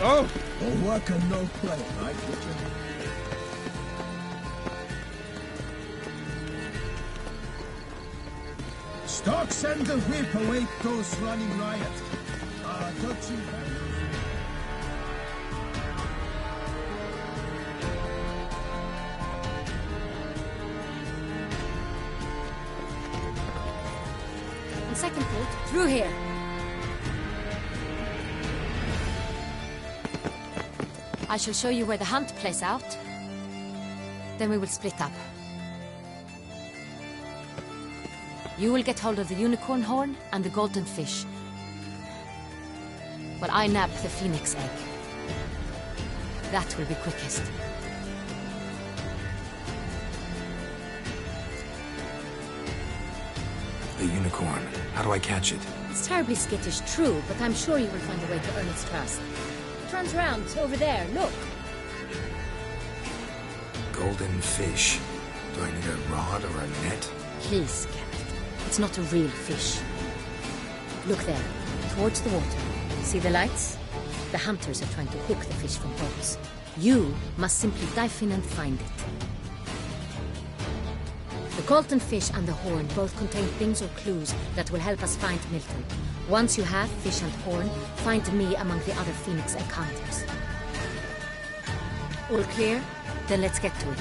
Oh! No work and no play, right? Stark, send the whip, await those running riot. Don't you... On second thought, through here. I shall show you where the hunt plays out. Then we will split up. You will get hold of the unicorn horn and the golden fish, while I nab the phoenix egg. That will be quickest. The unicorn. How do I catch it? It's terribly skittish, true, but I'm sure you will find a way to earn its trust. It runs around, over there, look. Golden fish. Do I need a rod or a net? Please, Captain. It's not a real fish. Look there, towards the water. See the lights? The hunters are trying to hook the fish from boats. You must simply dive in and find it. The golden fish and the horn both contain things or clues that will help us find Milton. Once you have fish and horn, find me among the other phoenix egg hunters. All clear? Then let's get to it.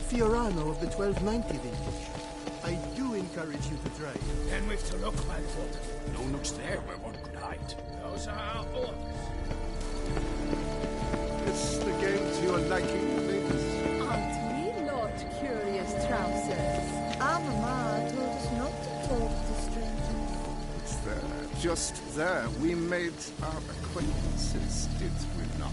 Fiorano of the 1290 vintage. I do encourage you to try. Then we've to look, my foot. No nooks there where one could hide. Those are our orders. Is the game to your liking, ladies? Aren't we, Lord Curious Trousers? Our mamma told us not to talk to strangers. It's there, just there. We made our acquaintances, did we not?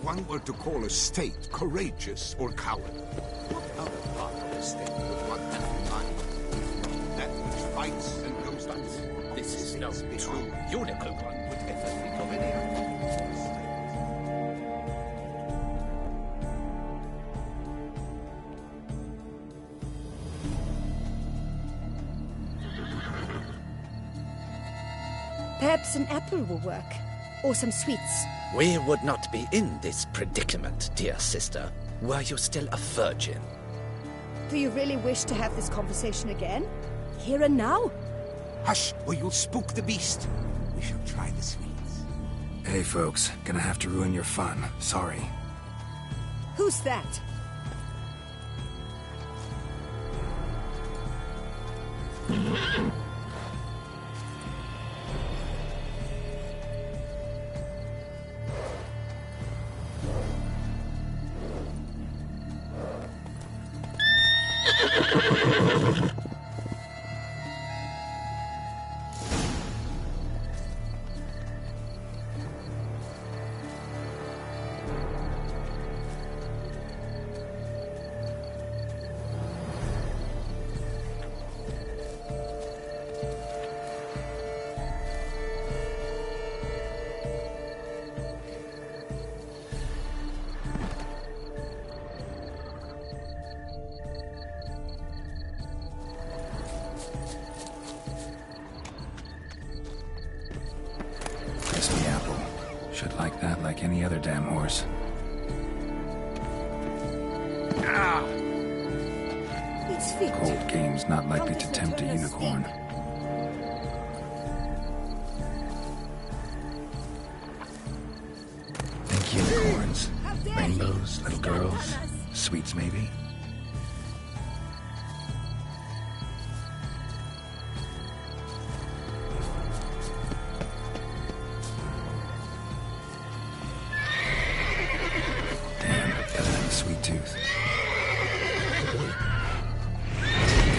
One were to call a state courageous or coward, what other part of the state would want that in mind? That which fights and goes back. This is no true unicorn would ever think of any other. Perhaps an apple will work. Or some sweets. We would not be in this predicament, dear sister, were you still a virgin. Do you really wish to have this conversation again? Here and now? Hush, or you'll spook the beast. We shall try the sweets. Hey, folks. Gonna have to ruin your fun. Sorry. Who's that? Crispy apple. Should like that like any other damn horse. It's fit. Cold game's not likely to tempt a unicorn. Think unicorns. Rainbows, little girls. Sweets, maybe? Damn, better than a sweet tooth.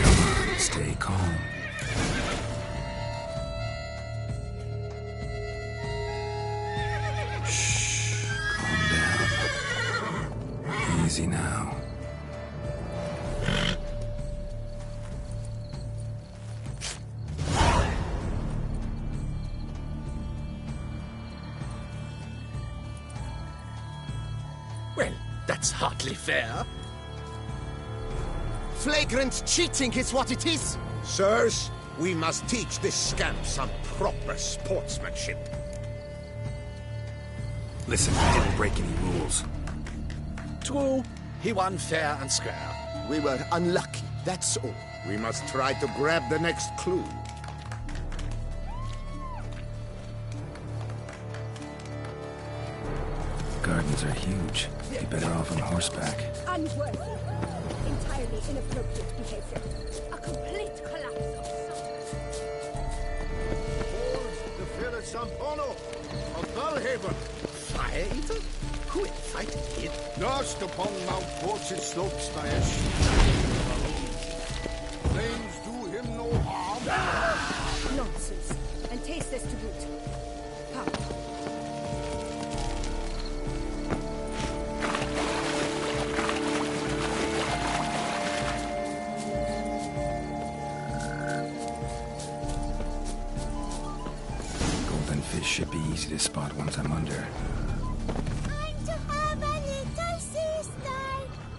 Come on, stay calm. Shh, calm down. Easy now. Well, that's hardly fair. Flagrant cheating is what it is. Sirs, we must teach this scamp some proper sportsmanship. Listen, I didn't break any rules. True, he won fair and square. We were unlucky, that's all. We must try to grab the next clue. Gardens are huge. Be better off on horseback. Unworthy. Entirely inappropriate behavior. A complete collapse of sorts. Hold the fair Sampono of Valhaven. Fire eater? Who will fight him? Nursed upon Mount Fortune slopes by a sheep. Flames do him no harm. Nonsense. And tasteless to boot. Come. Golden fish should be easy to spot once I'm under. I'm to have a little sister.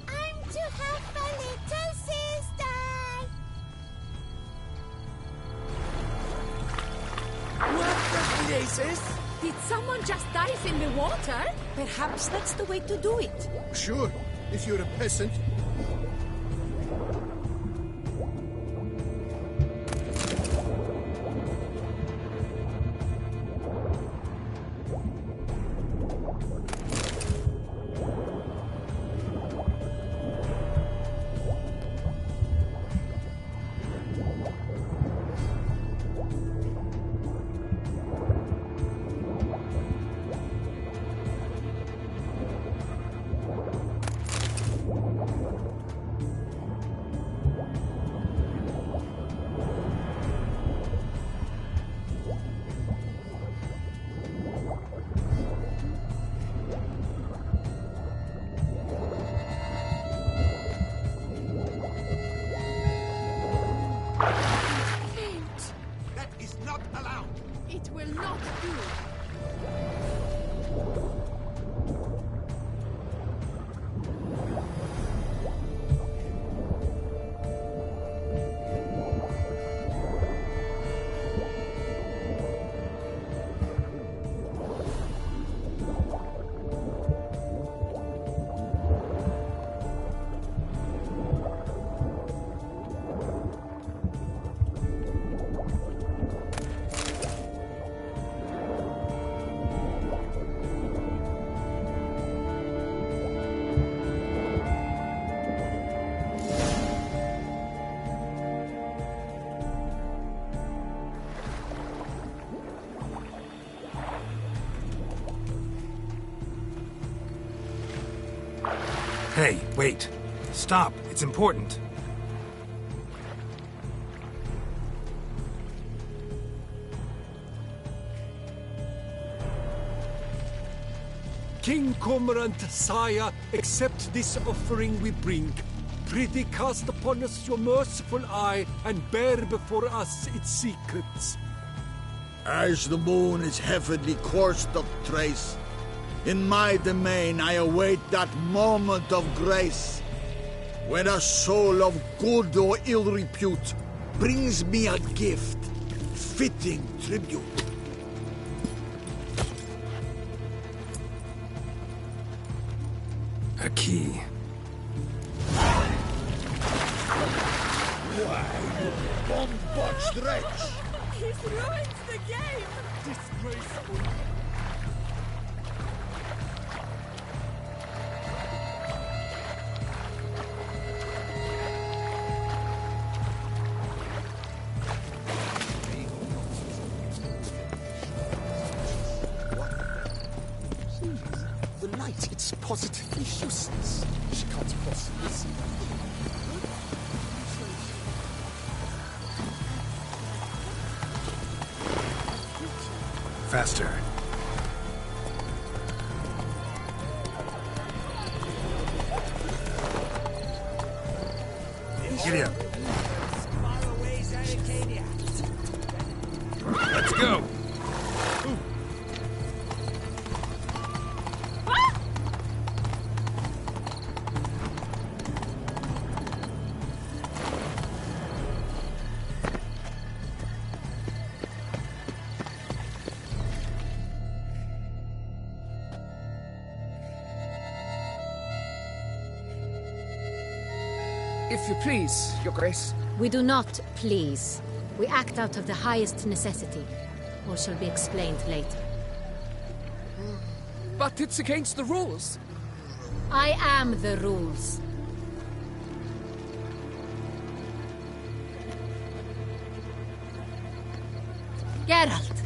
I'm to have a little sister. What the blazes? Did someone just dive in the water? Perhaps that's the way to do it. Sure, if you're a peasant. Hey, wait. Stop. It's important. King Cormorant, sire, accept this offering we bring. Prithee cast upon us your merciful eye, and bear before us its secrets. As the moon is heavenly coursed of trace, in my domain I await that moment of grace, when a soul of good or ill repute brings me a gift, fitting tribute. A key. Why, you bomb-botched wretch! He's ruined the game! Disgraceful. The light, it's positively useless. She can't possibly see that. Faster. Giddy up. Let's go. If you please, Your Grace. We do not please. We act out of the highest necessity. Or shall be explained later. But it's against the rules. I am the rules. Geralt!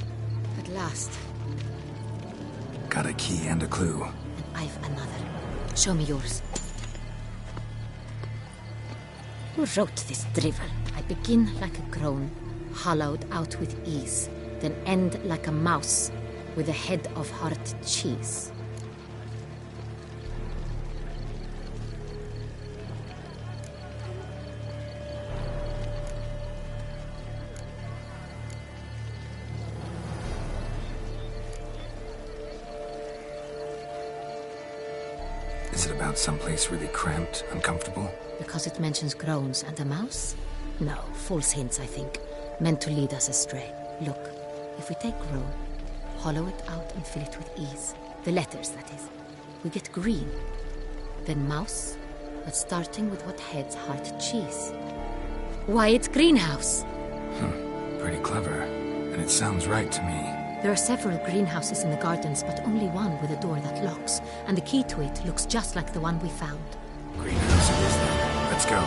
At last. Got a key and a clue. I've another. Show me yours. Who wrote this drivel? I begin like a groan, hollowed out with ease, then end like a mouse, with a head of hard cheese. Is it about someplace really cramped, uncomfortable? Because it mentions groans and a mouse? No, false hints, I think. Meant to lead us astray. Look, if we take groan, hollow it out and fill it with ease. The letters, that is. We get green. Then mouse, but starting with what heads heart cheese. Why, it's greenhouse! Pretty clever. And it sounds right to me. There are several greenhouses in the gardens, but only one with a door that locks, and the key to it looks just like the one we found. Greenhouse it is then. Let's go.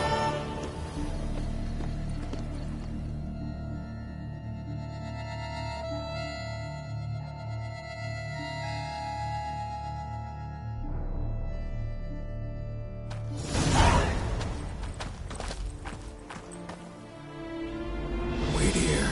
Wait here.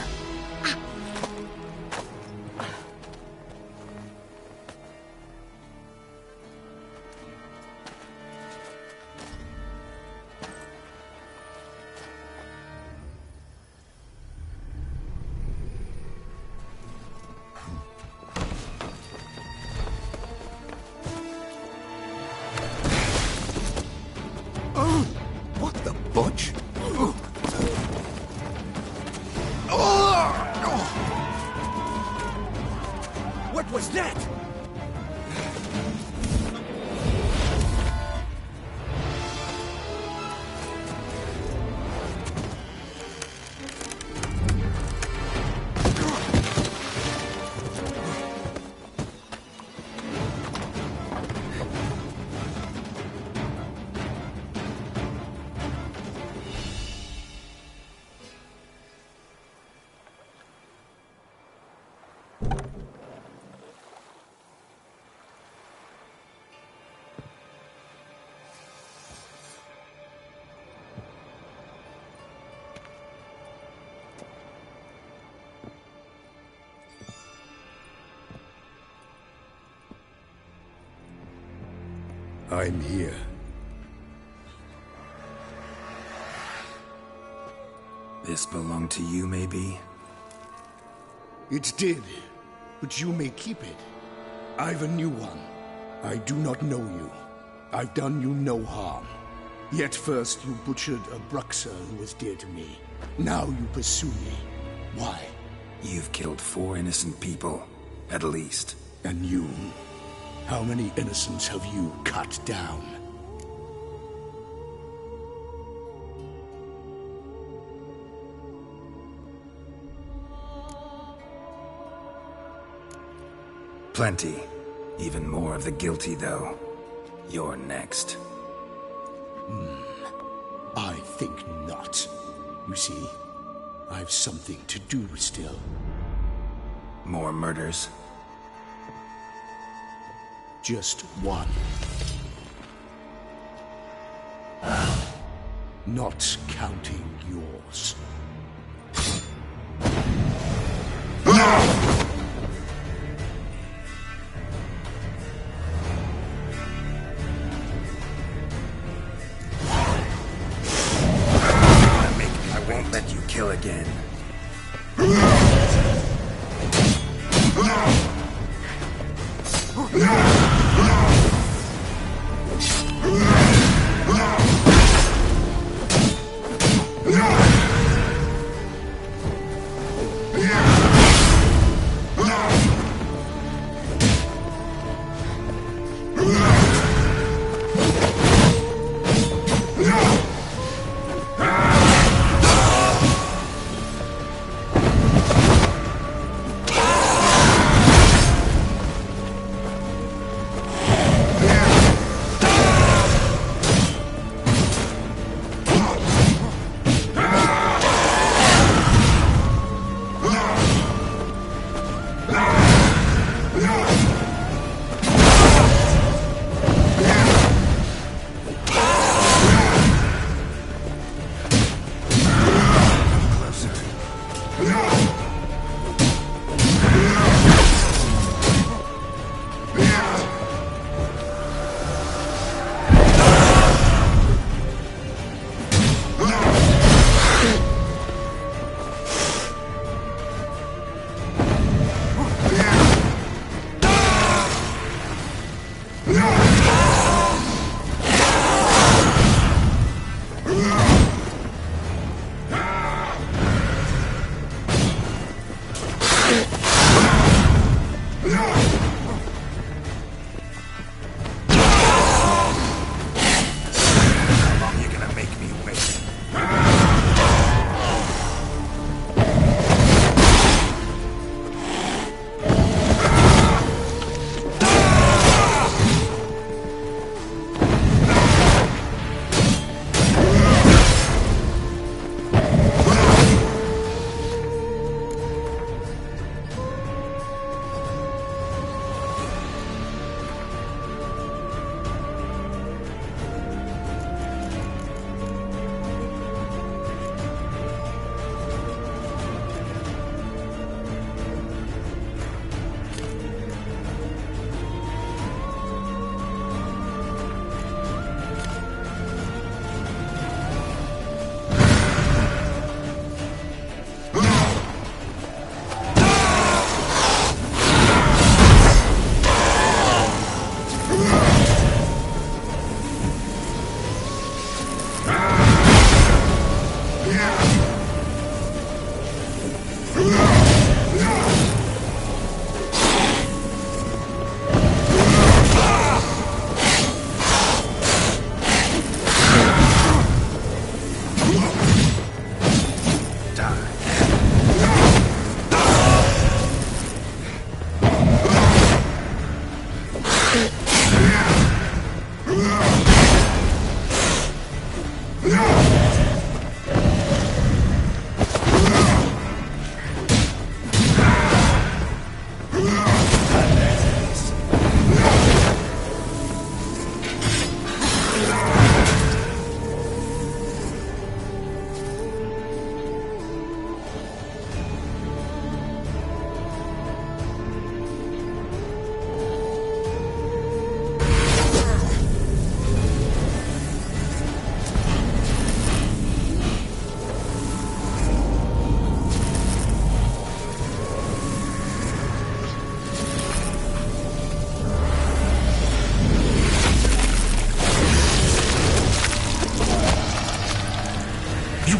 I'm here. This belonged to you, maybe? It did, but you may keep it. I've a new one. I do not know you. I've done you no harm. Yet first you butchered a Bruxer who was dear to me. Now you pursue me. Why? You've killed 4 innocent people, at least. And you? How many innocents have you cut down? Plenty. Even more of the guilty, though. You're next. I think not. You see, I've something to do still. More murders? Just one. Not counting yours. I won't let you kill again.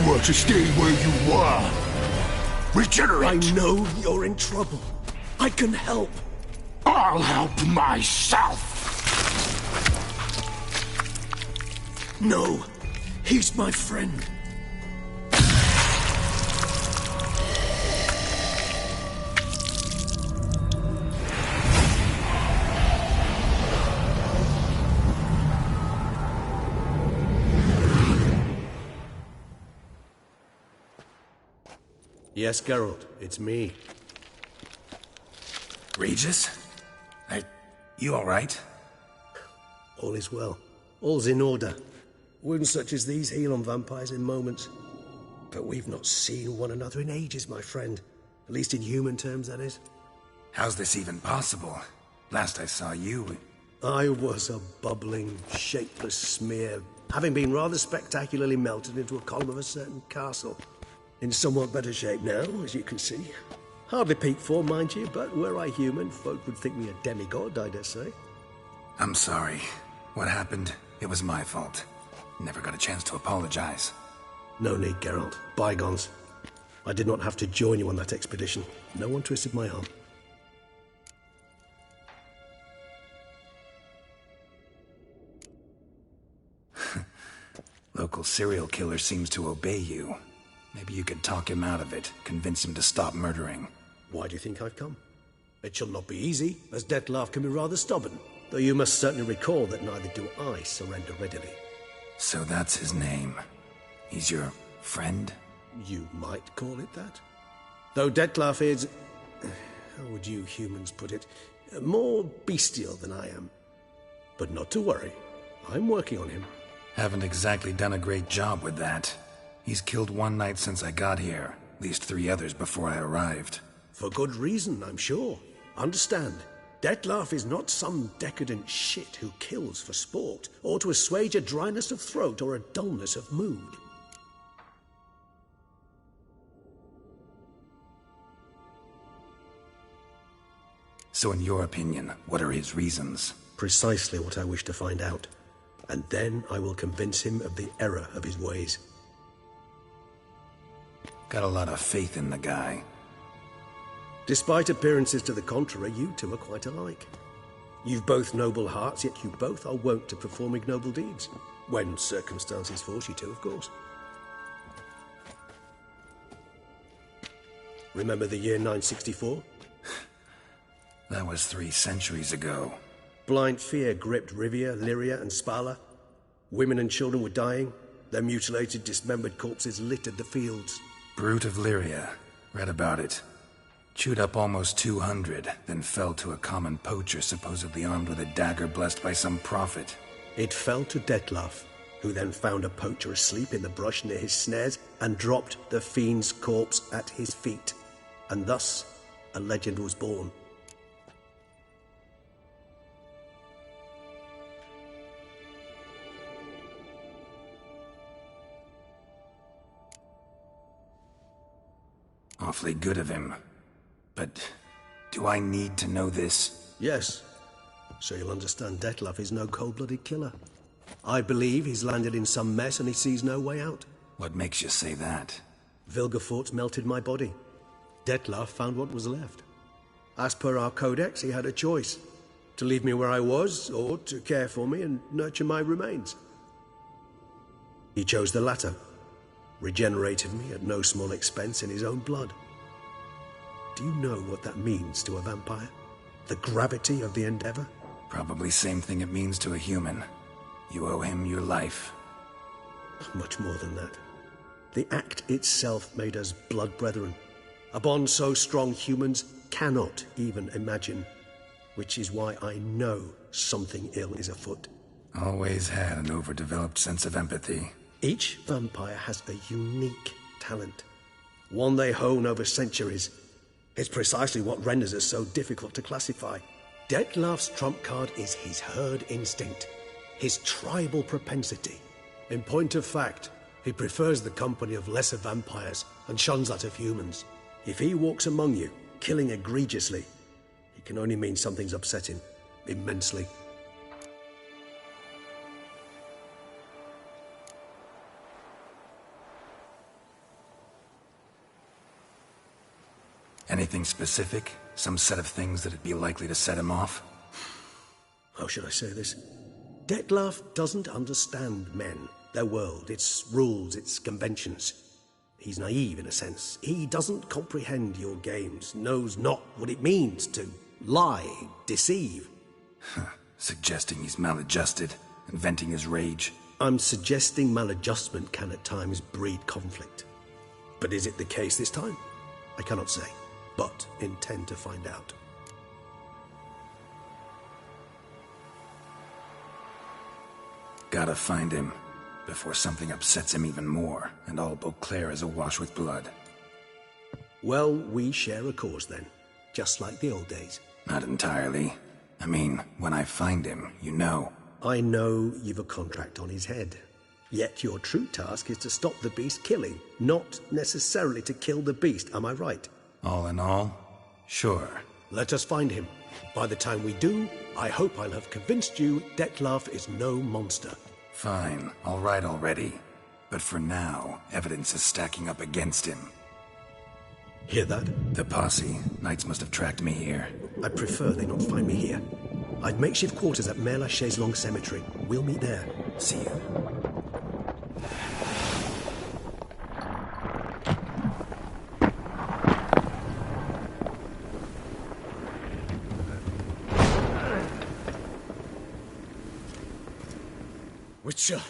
were to stay where you were. Regenerate! I know you're in trouble. I can help. I'll help myself! No, he's my friend. Yes, Geralt, it's me. Regis? You all right? All is well. All's in order. Wounds such as these heal on vampires in moments. But we've not seen one another in ages, my friend. At least in human terms, that is. How's this even possible? Last I saw you... I was a bubbling, shapeless smear, having been rather spectacularly melted into a column of a certain castle. In somewhat better shape now, as you can see. Hardly peak form, mind you, but were I human, folk would think me a demigod, I dare say. I'm sorry. What happened, it was my fault. Never got a chance to apologize. No need, Geralt. Bygones. I did not have to join you on that expedition. No one twisted my arm. Local serial killer seems to obey you. Maybe you could talk him out of it, convince him to stop murdering. Why do you think I've come? It shall not be easy, as Dettlaff can be rather stubborn. Though you must certainly recall that neither do I surrender readily. So that's his name. He's your friend? You might call it that. Though Dettlaff is... how would you humans put it? More bestial than I am. But not to worry. I'm working on him. Haven't exactly done a great job with that. He's killed one knight since I got here. At least 3 others before I arrived. For good reason, I'm sure. Understand, Dettlaff is not some decadent shit who kills for sport, or to assuage a dryness of throat or a dullness of mood. So in your opinion, what are his reasons? Precisely what I wish to find out. And then I will convince him of the error of his ways. Got a lot of faith in the guy. Despite appearances to the contrary, you two are quite alike. You've both noble hearts, yet you both are wont to perform ignoble deeds. When circumstances force you to, of course. Remember the year 964? That was 3 centuries ago. Blind fear gripped Rivia, Lyria, and Spala. Women and children were dying. Their mutilated, dismembered corpses littered the fields. Brute of Lyria. Read about it. Chewed up almost 200, then fell to a common poacher supposedly armed with a dagger blessed by some prophet. It fell to Dettlaff, who then found a poacher asleep in the brush near his snares and dropped the fiend's corpse at his feet. And thus, a legend was born. Awfully good of him. But do I need to know this? Yes. So you'll understand Dettlaff is no cold-blooded killer. I believe he's landed in some mess and he sees no way out. What makes you say that? Vilgefortz melted my body. Dettlaff found what was left. As per our codex, he had a choice. To leave me where I was, or to care for me and nurture my remains. He chose the latter. Regenerated me at no small expense in his own blood. Do you know what that means to a vampire? The gravity of the endeavor? Probably same thing it means to a human. You owe him your life. Much more than that. The act itself made us blood brethren. A bond so strong humans cannot even imagine. Which is why I know something ill is afoot. Always had an overdeveloped sense of empathy. Each vampire has a unique talent. One they hone over centuries. It's precisely what renders us so difficult to classify. Dettlaff's trump card is his herd instinct. His tribal propensity. In point of fact, he prefers the company of lesser vampires and shuns that of humans. If he walks among you, killing egregiously, it can only mean something's upset him. Immensely. Anything specific? Some set of things that'd be likely to set him off? How should I say this? Detlef doesn't understand men, their world, its rules, its conventions. He's naive in a sense. He doesn't comprehend your games, knows not what it means to lie, deceive. Suggesting he's maladjusted, and venting his rage. I'm suggesting maladjustment can at times breed conflict. But is it the case this time? I cannot say, but intend to find out. Gotta find him, before something upsets him even more, and all Beauclair is awash with blood. Well, we share a cause then, just like the old days. Not entirely. I mean, when I find him, you know. I know you've a contract on his head. Yet your true task is to stop the beast killing, not necessarily to kill the beast, am I right? All in all, sure. Let us find him. By the time we do, I hope I'll have convinced you Detlef is no monster. Fine, all right already. But for now, evidence is stacking up against him. Hear that? The posse. Knights must have tracked me here. I prefer they not find me here. I'd makeshift quarters at Mère Lachaise Long Cemetery. We'll meet there. See you. Witcher,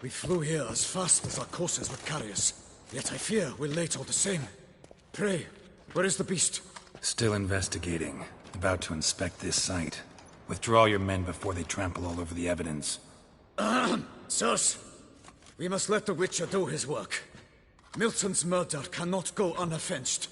we flew here as fast as our courses would carry us. Yet I fear we're late all the same. Pray, where is the beast? Still investigating. About to inspect this site. Withdraw your men before they trample all over the evidence. Sirs, we must let the Witcher do his work. Milton's murder cannot go unavenged.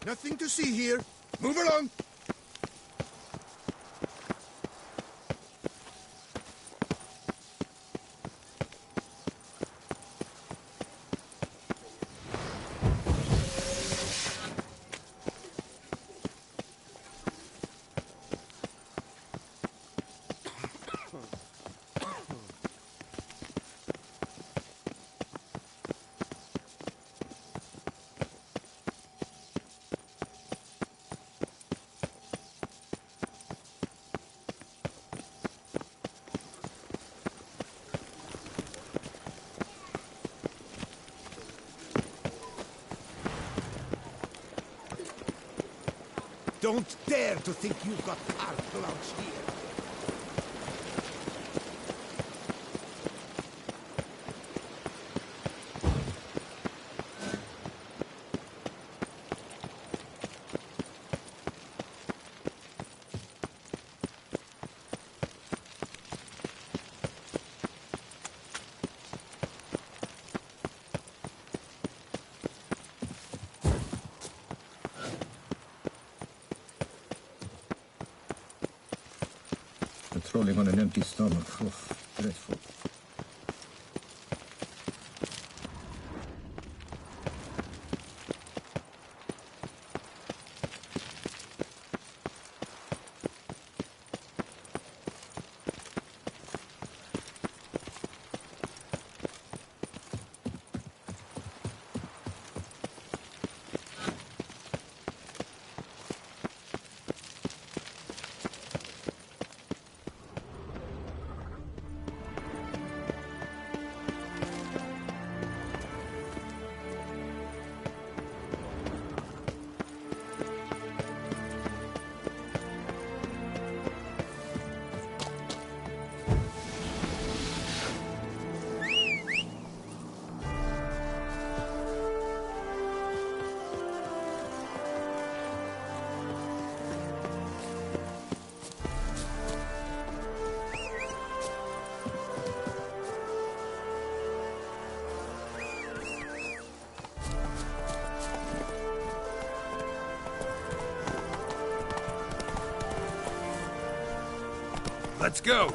Nothing to see here. Move along. Don't dare to think you've got carte blanche here. patrolling on an empty stomach. Oh, dreadful. Let's go!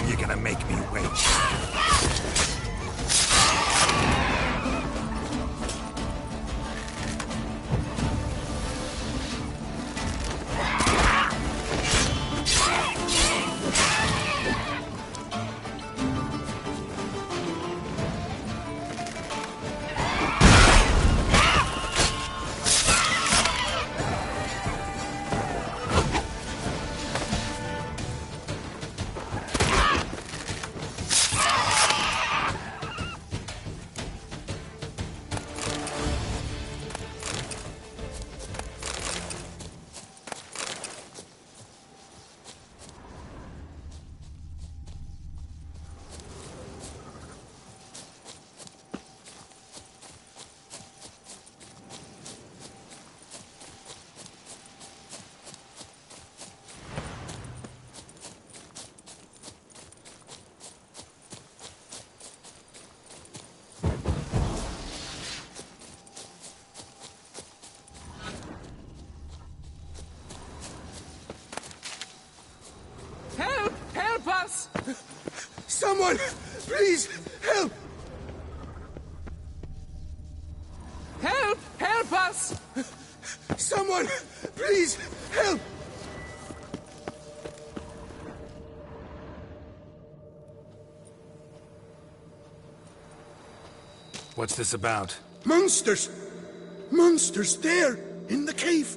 You're gonna make me wait. Help us! Someone, please, help! Help us! Someone, please, help! What's this about? Monsters! Monsters there, in the cave!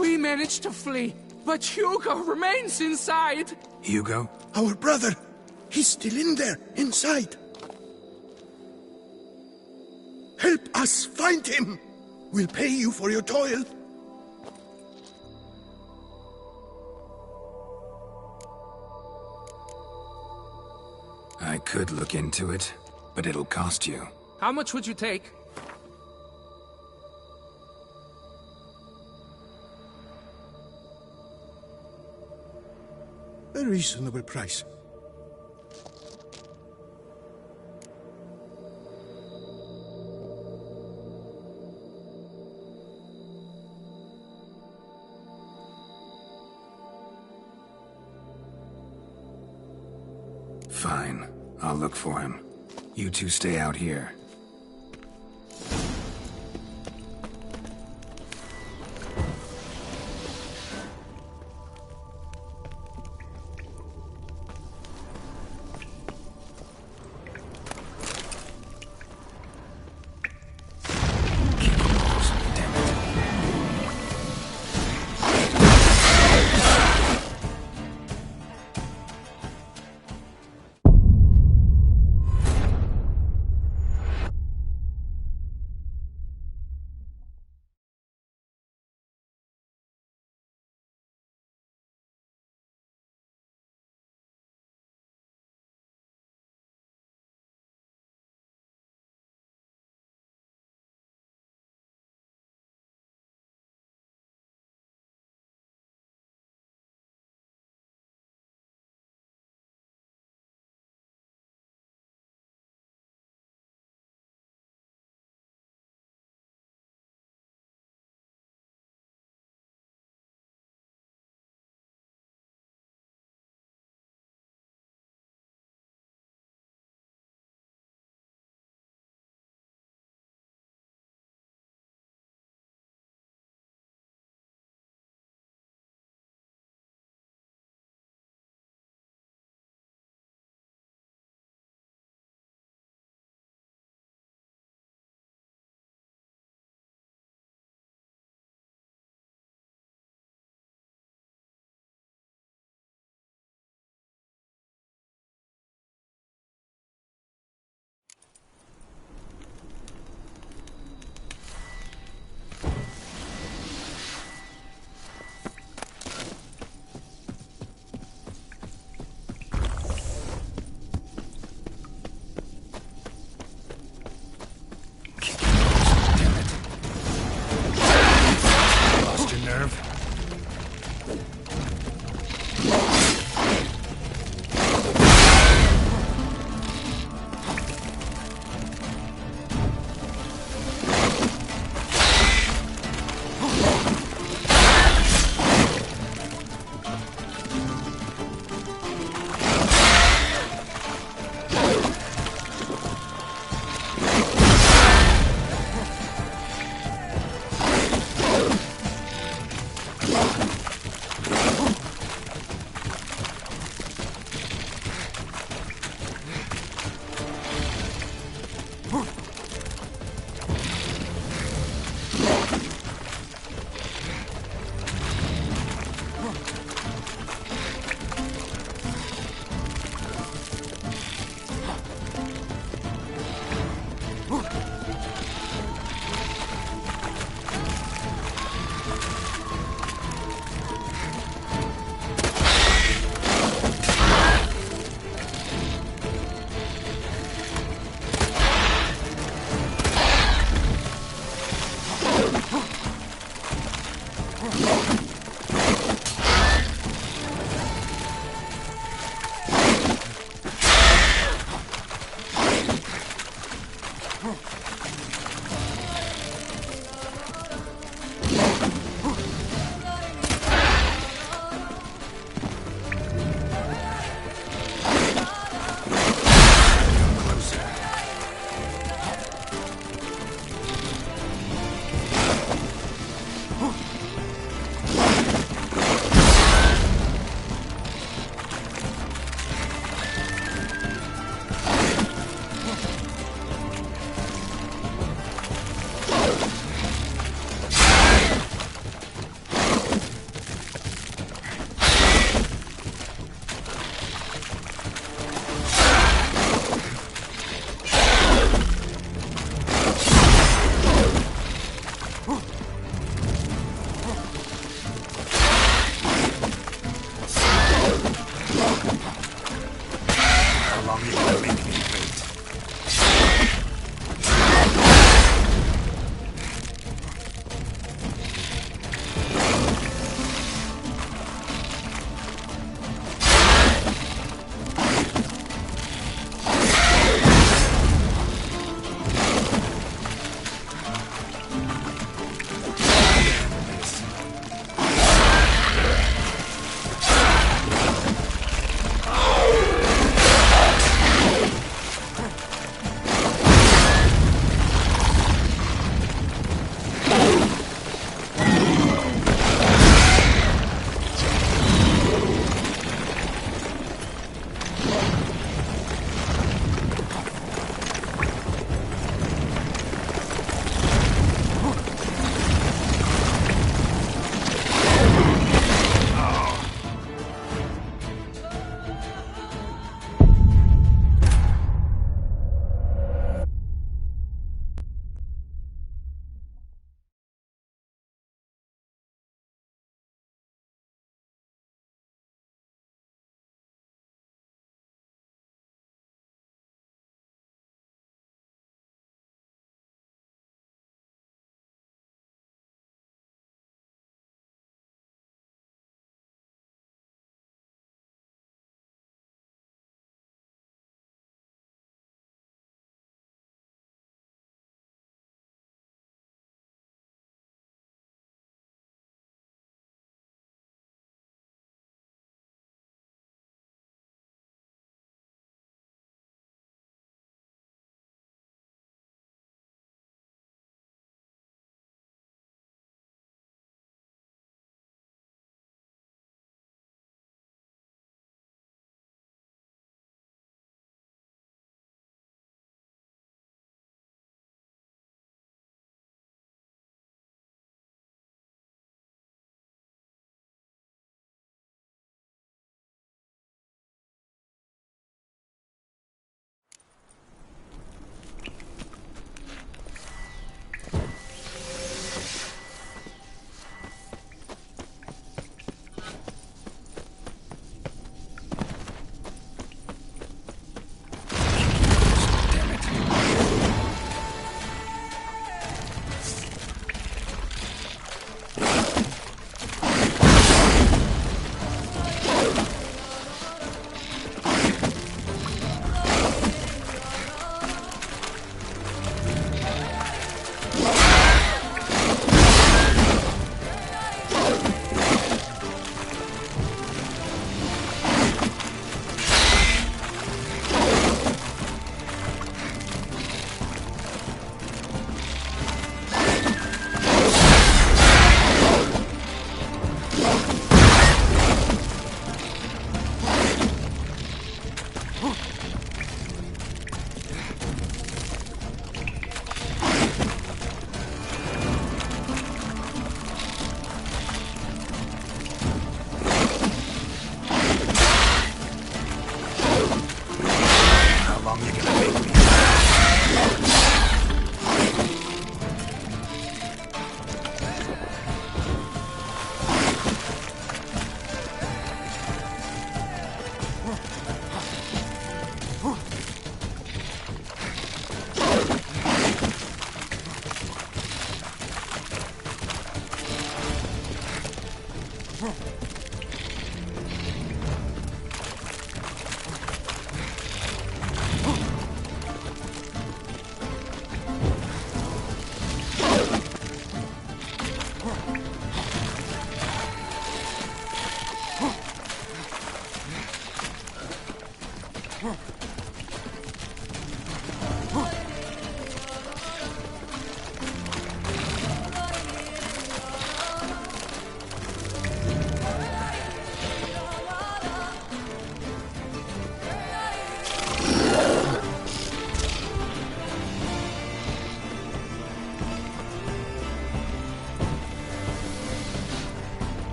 We managed to flee, but Hugo remains inside! Hugo? Our brother! He's still in there, inside! Help us find him! We'll pay you for your toil. I could look into it, but it'll cost you. How much would you take? A reasonable price. Fine. I'll look for him. You two stay out here.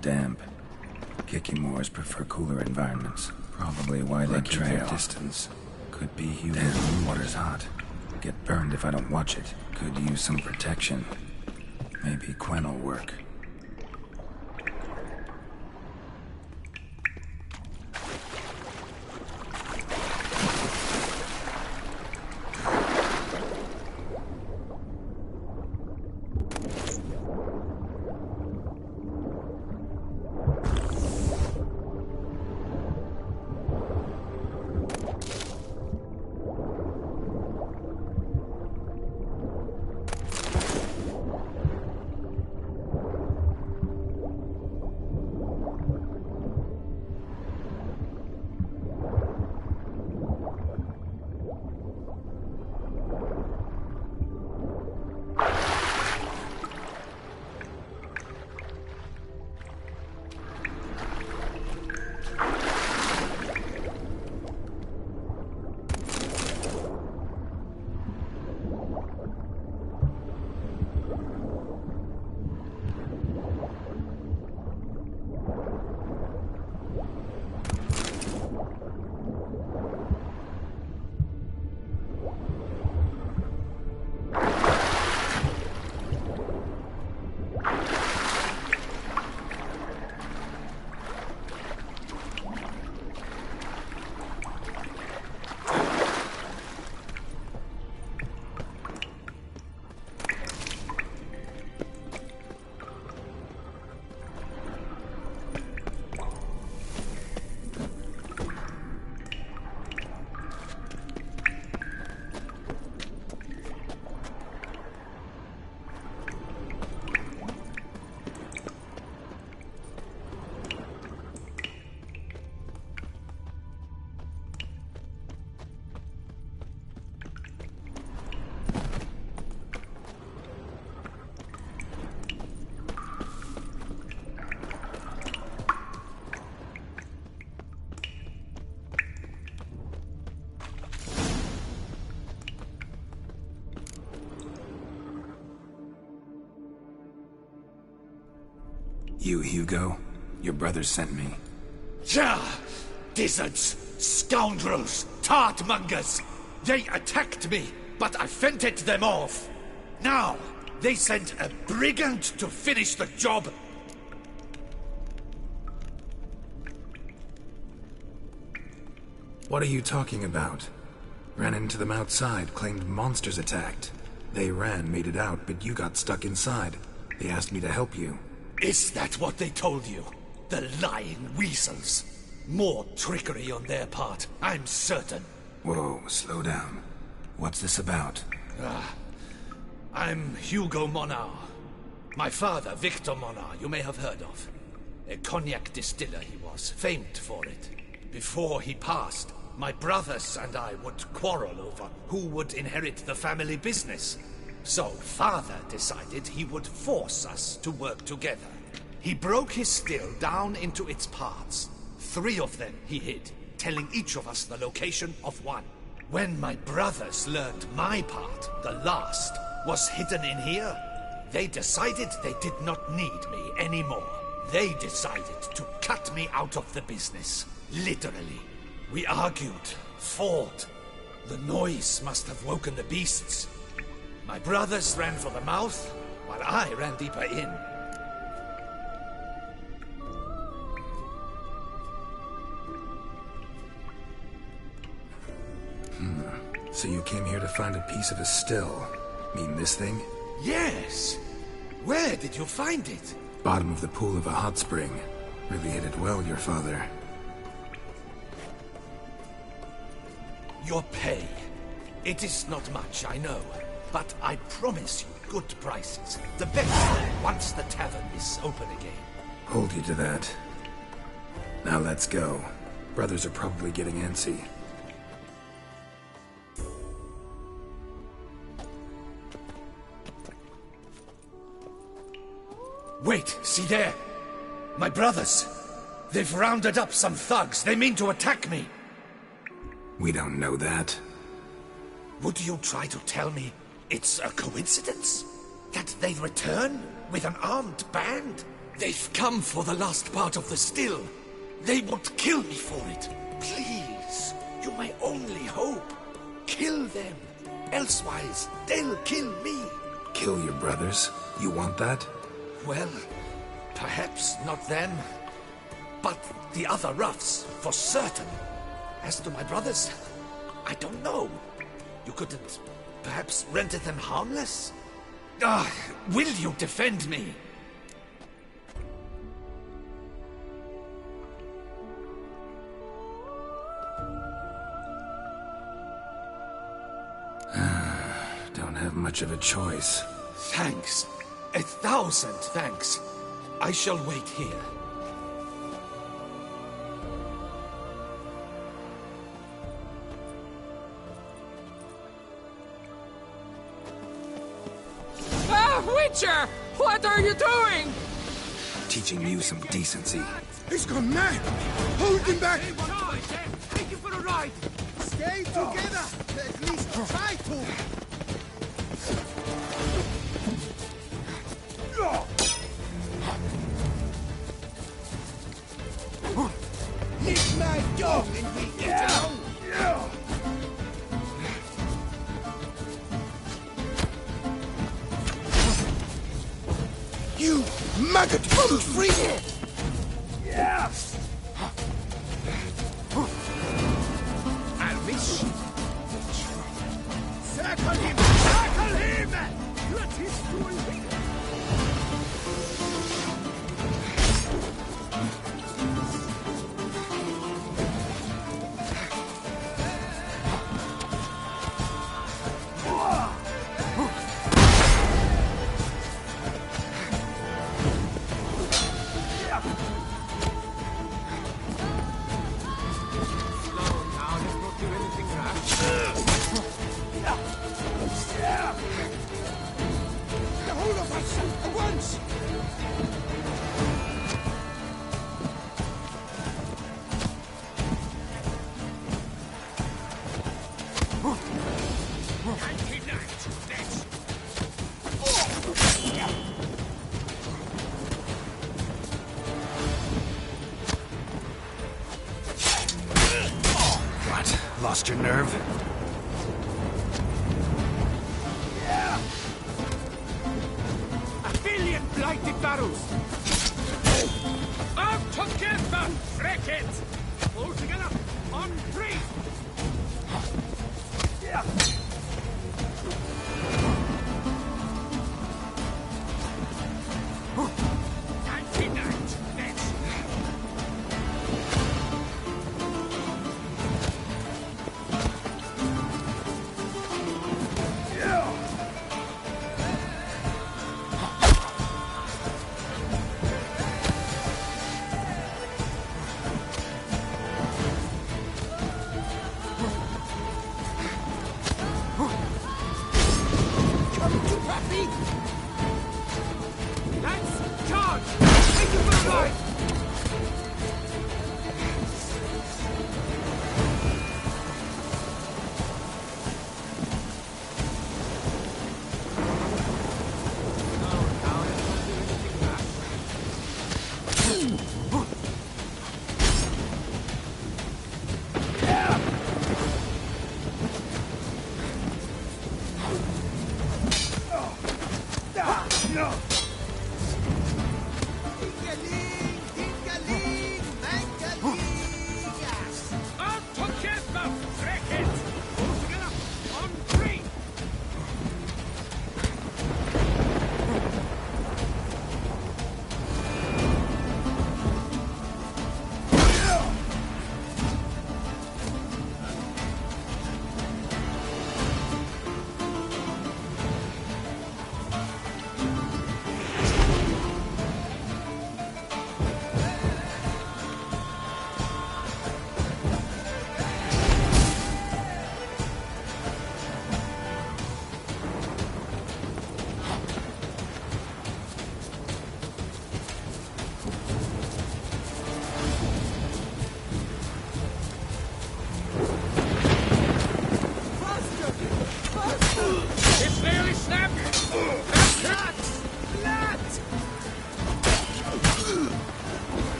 and damp. Kikimores prefer cooler environments. Probably why they keep their distance. Could be humid. Damn, water's hot. Get burned if I don't watch it. Could use some protection. Maybe Quen will work. You, Hugo? Your brother sent me. Ja! Dizzards! Scoundrels! Tartmongers! They attacked me, but I fended them off. Now, they sent a brigand to finish the job. What are you talking about? Ran into them outside, claimed monsters attacked. They ran, made it out, but you got stuck inside. They asked me to help you. Is that what they told you? The lying weasels. More trickery on their part, I'm certain. Whoa, slow down. What's this about? I'm Hugo Monar. My father, Victor Monar, you may have heard of. A cognac distiller he was, famed for it. Before he passed, my brothers and I would quarrel over who would inherit the family business. So father decided he would force us to work together. He broke his still down into its parts. 3 of them he hid, telling each of us the location of one. When my brothers learned my part, the last, was hidden in here, they decided they did not need me anymore. They decided to cut me out of the business. Literally. We argued, fought. The noise must have woken the beasts. My brothers ran for the mouth, while I ran deeper in. So you came here to find a piece of a still. Mean this thing? Yes! Where did you find it? Bottom of the pool of a hot spring. Really hit it well, your father. Your pay. It is not much, I know. But I promise you good prices. The best once the tavern is open again. Hold you to that. Now let's go. Brothers are probably getting antsy. Wait, see there! My brothers! They've rounded up some thugs. They mean to attack me. We don't know that. Would you try to tell me it's a coincidence? That they return with an armed band? They've come for the last part of the still. They would kill me for it. Please, you my only hope. Kill them. Elsewise, they'll kill me. Kill your brothers? You want that? Well, perhaps not them, but the other roughs, for certain. As to my brothers, I don't know. You couldn't perhaps render them harmless? Will you defend me? Don't have much of a choice. Thanks. 1,000 thanks. I shall wait here. Witcher! What are you doing? Teaching you some decency. He's gone mad! Hold him back! Take you for a ride! Stay together! At least try to! Leave my dog and we get along! You maggot from free! Yeah! I'll miss you. Circle him! Circle him! Let his story begin! Lost your nerve? A billion blighted barrows! Out together, wreck it! All together, on three!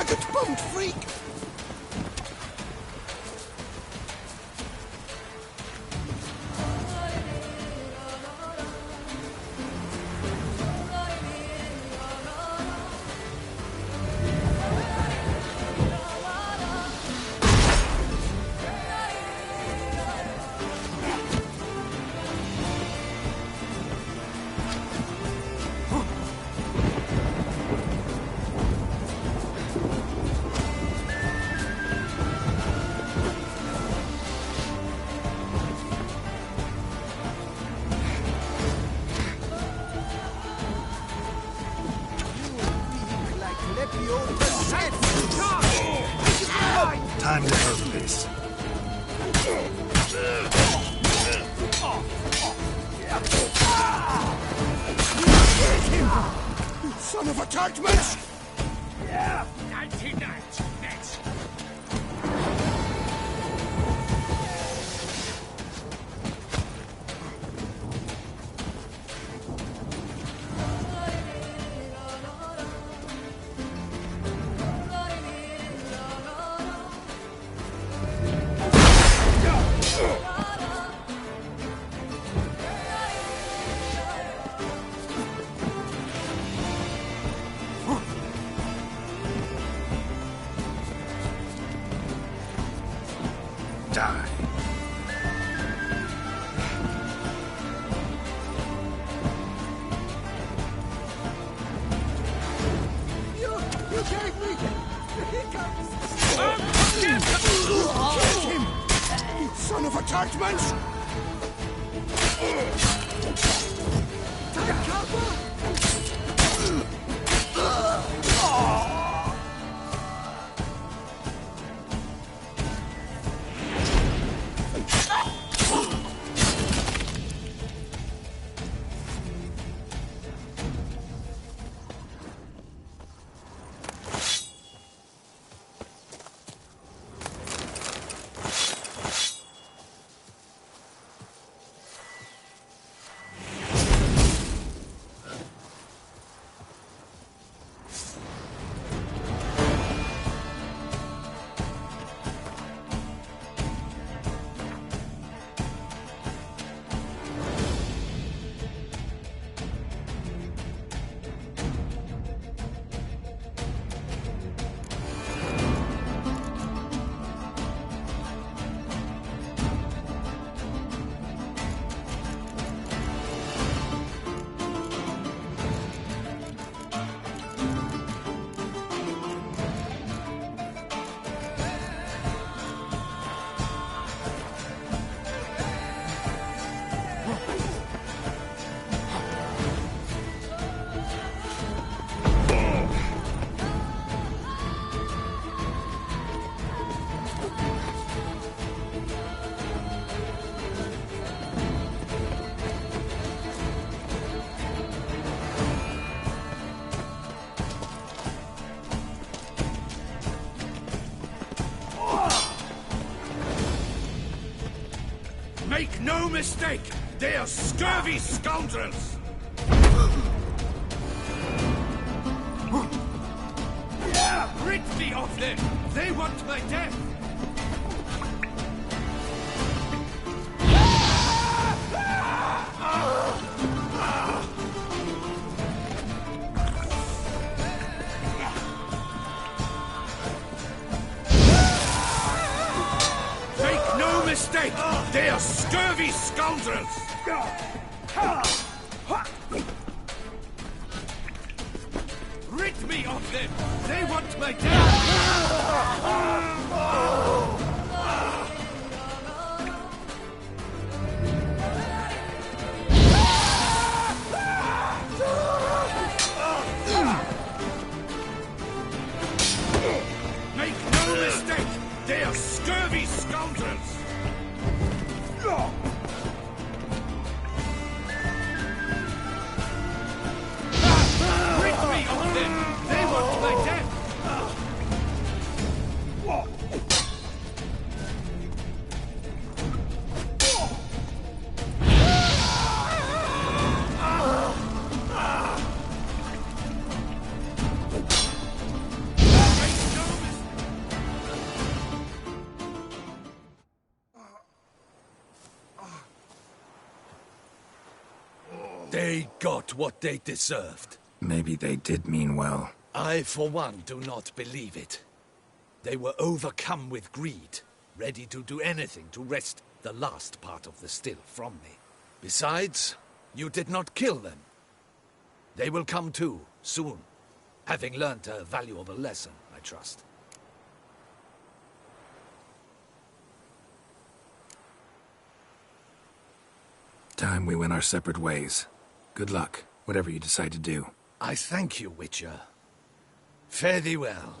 maggot-bummed freak! Time to hurl this. You son of a tartment! Yeah! 99 next! Die. You gave me the hiccups! Kill him! You son of a tartment! Take cover! Make no mistake, they are scurvy scoundrels! Rid me of them! They want my death! Make no mistake, they are scurvy scoundrels! Rid me of them! They want my death! Make no mistake, they are scurvy scoundrels! Rid me of them! They want my death! They got what they deserved. Maybe they did mean well. I, for one, do not believe it. They were overcome with greed, ready to do anything to wrest the last part of the still from me. Besides, you did not kill them. They will come too, soon, having learnt a valuable lesson, I trust. Time we went our separate ways. Good luck, whatever you decide to do. I thank you, Witcher. Fare thee well.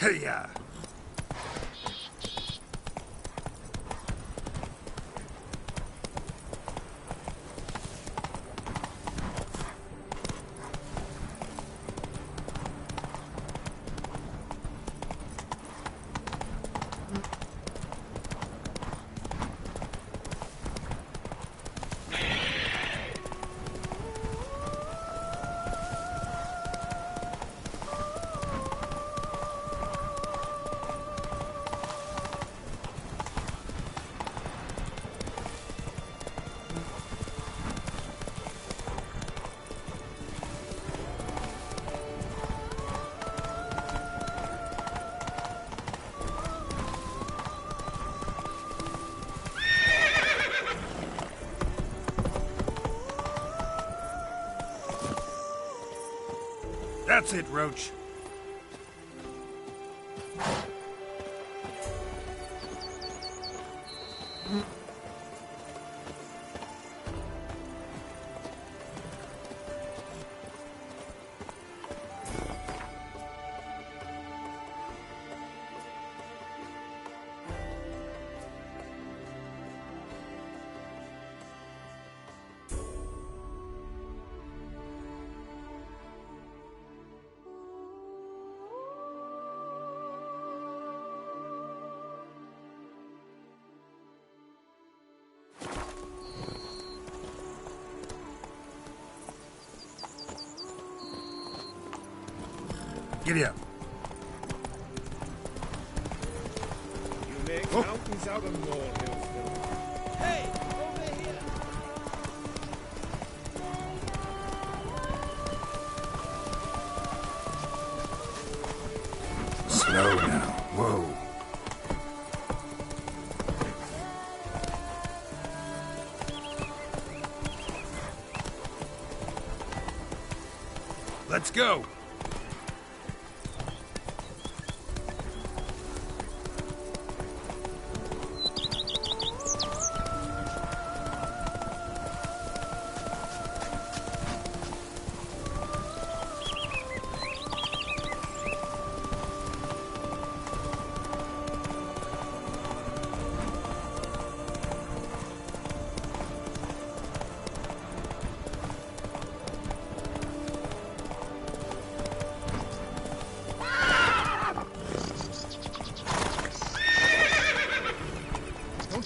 Hey-ya! That's it, Roach. Giddy up. You make mountains out of molehills, Phil. Hey, over here! Slow now. Whoa. Let's go.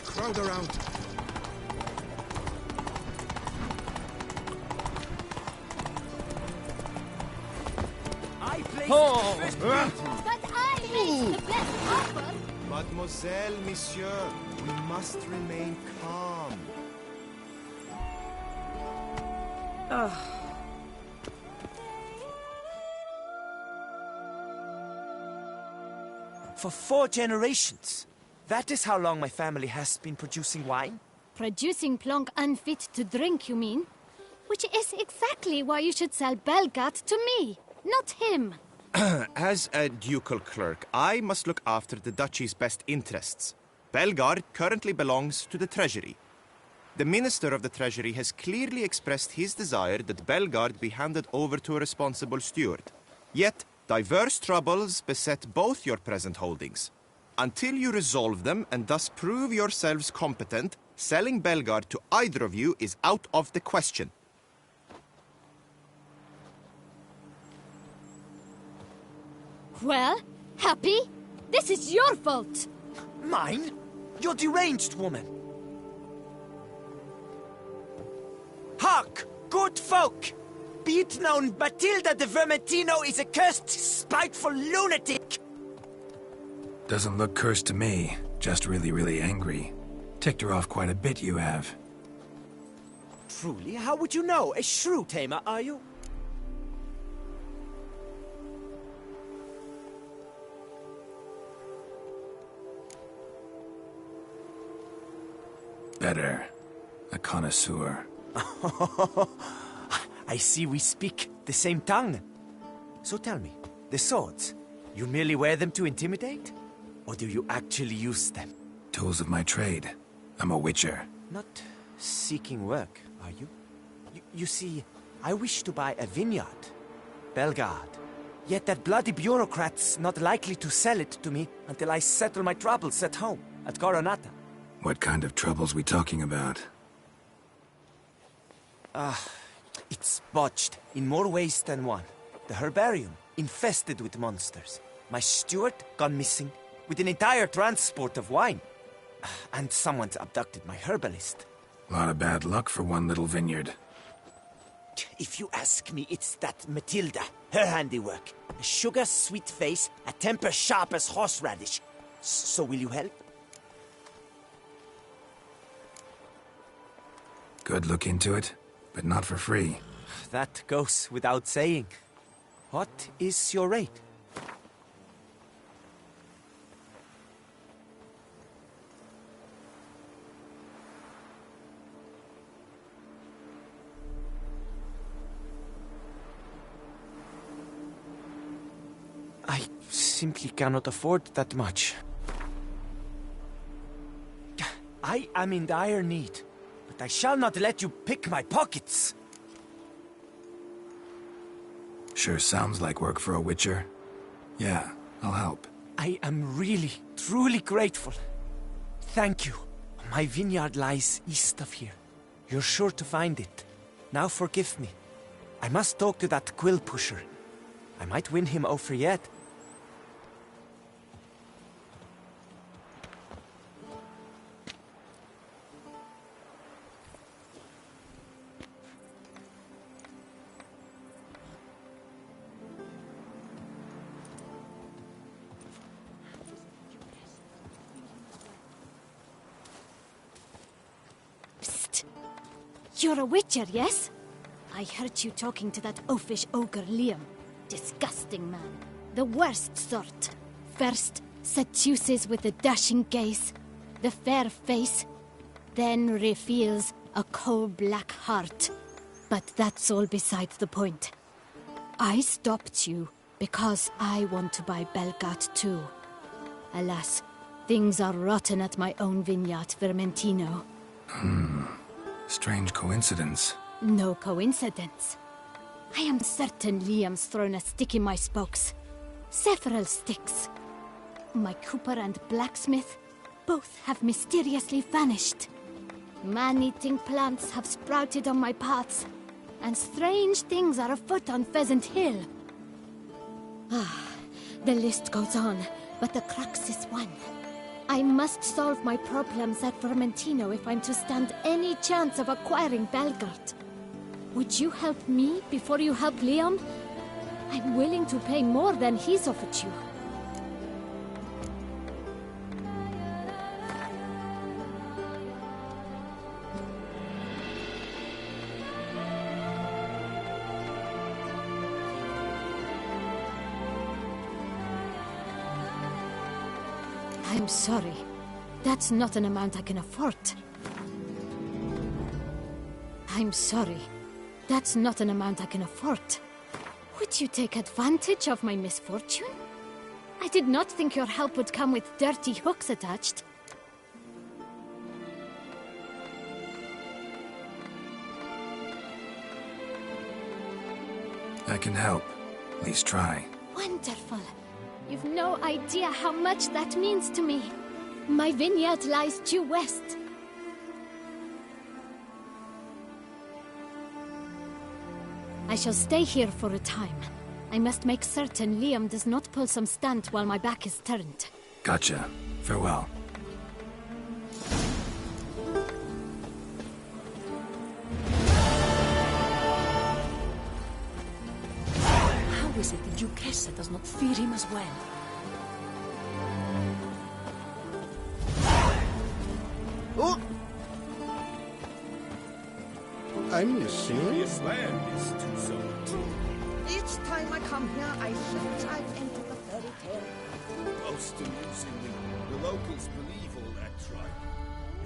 Crowd around. I place Oh. the first beat, but I make the best offer. Mademoiselle, monsieur, we must remain calm. For 4 generations. That is how long my family has been producing wine? Producing plonk unfit to drink, you mean? Which is exactly why you should sell Belgard to me, not him. As a ducal clerk, I must look after the duchy's best interests. Belgard currently belongs to the treasury. The minister of the treasury has clearly expressed his desire that Belgard be handed over to a responsible steward. Yet, diverse troubles beset both your present holdings. Until you resolve them and thus prove yourselves competent, selling Belgard to either of you is out of the question. Well, Happy? This is your fault! Mine? You're deranged, woman! Hark, good folk! Be it known, Matilda de Vermentino is a cursed, spiteful lunatic! Doesn't look cursed to me. Just really, really angry. Ticked her off quite a bit, you have. Truly? How would you know? A shrew tamer, are you? Better. A connoisseur. I see we speak the same tongue. So tell me, the swords, you merely wear them to intimidate? Or do you actually use them? Tools of my trade. I'm a witcher. Not seeking work, are you? You see, I wish to buy a vineyard. Belgard. Yet that bloody bureaucrat's not likely to sell it to me until I settle my troubles at home, at Coronata. What kind of troubles we talking about? It's botched in more ways than one. The herbarium, infested with monsters. My steward, gone missing, with an entire transport of wine. And someone's abducted my herbalist. A lot of bad luck for one little vineyard. If you ask me, it's that Matilda, her handiwork. A sugar-sweet face, a temper sharp as horseradish. So will you help? Good look into it, but not for free. That goes without saying. What is your rate? I simply cannot afford that much. I am in dire need, but I shall not let you pick my pockets. Sure sounds like work for a witcher. Yeah, I'll help. I am really, truly grateful. Thank you. My vineyard lies east of here. You're sure to find it. Now forgive me. I must talk to that quill pusher. I might win him over yet. You're a witcher, yes? I heard you talking to that oafish ogre Liam. Disgusting man. The worst sort. First, seduces with the dashing gaze, the fair face, then reveals a coal-black heart. But that's all beside the point. I stopped you because I want to buy Belgard too. Alas, things are rotten at my own vineyard, Vermentino. Strange coincidence. No coincidence. I am certain Liam's thrown a stick in my spokes. Several sticks. My cooper and blacksmith both have mysteriously vanished. Man-eating plants have sprouted on my paths, and strange things are afoot on Pheasant Hill. The list goes on, but the crux is one. I must solve my problems at Vermentino if I'm to stand any chance of acquiring Belgard. Would you help me before you help Liam? I'm willing to pay more than he's offered you. I'm sorry. That's not an amount I can afford. I'm sorry. That's not an amount I can afford. Would you take advantage of my misfortune? I did not think your help would come with dirty hooks attached. I can help. At least try. Wonderful. You've no idea how much that means to me. My vineyard lies due west. I shall stay here for a time. I must make certain Liam does not pull some stunt while my back is turned. Gotcha. Farewell. How is it the Duchessa does not fear him as well? Oh! I'm missing. Serious land is too so. Each time I come here, I shift right into the fairy tale. Most amusingly, the locals believe all that tribe.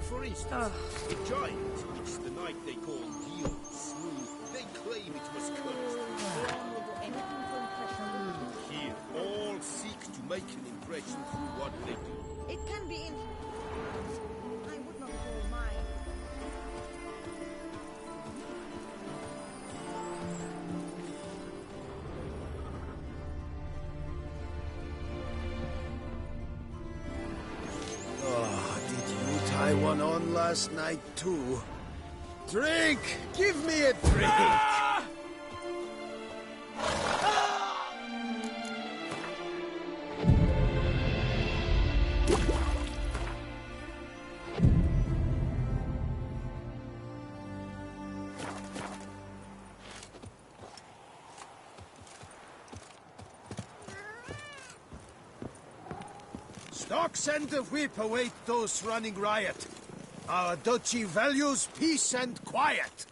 For instance, the giant, which the night they call Gil slew, they claim it was cursed. Here, all seek to make an impression through what they do. It can be in... I would not call mine. Oh, did you tie one on last night too? Drink! Give me a drink! Stocks and the whip await those running riot. Our duchy values peace and quiet.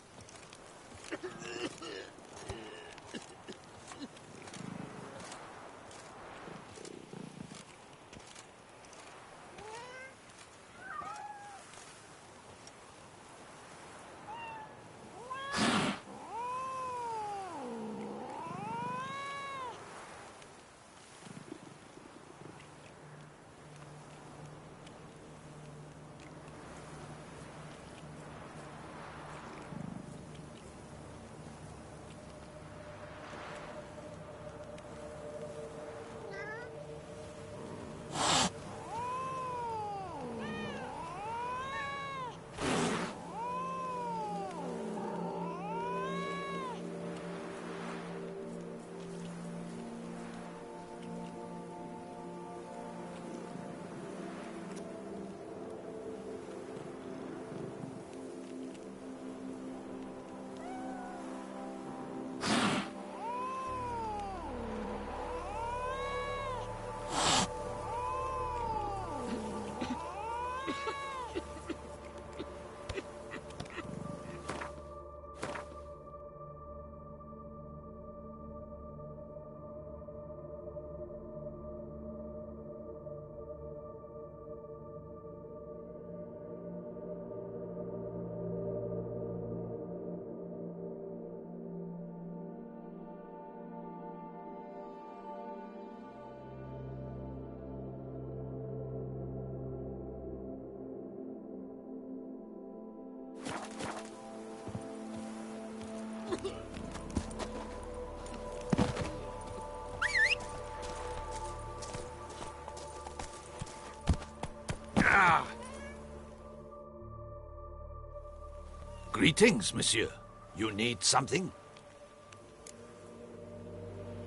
Greetings, monsieur. You need something?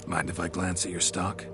Mind if I glance at your stock?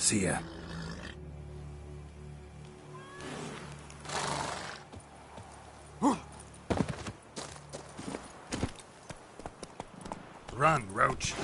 See ya. Run, Roach.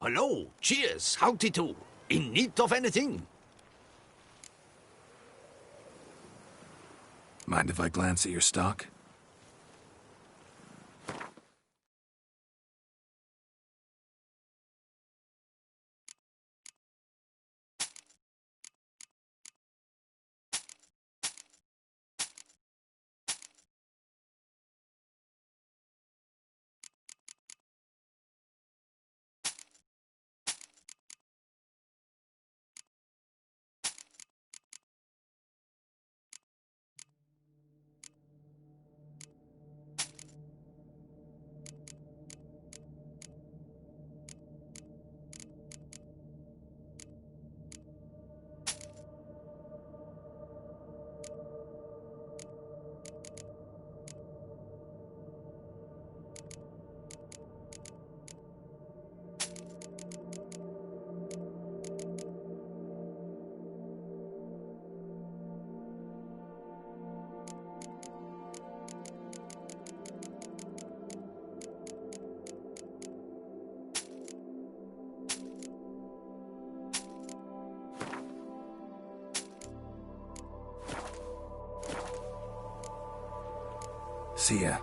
Hello, cheers, howdy do. In need of anything? Mind if I glance at your stock? See ya.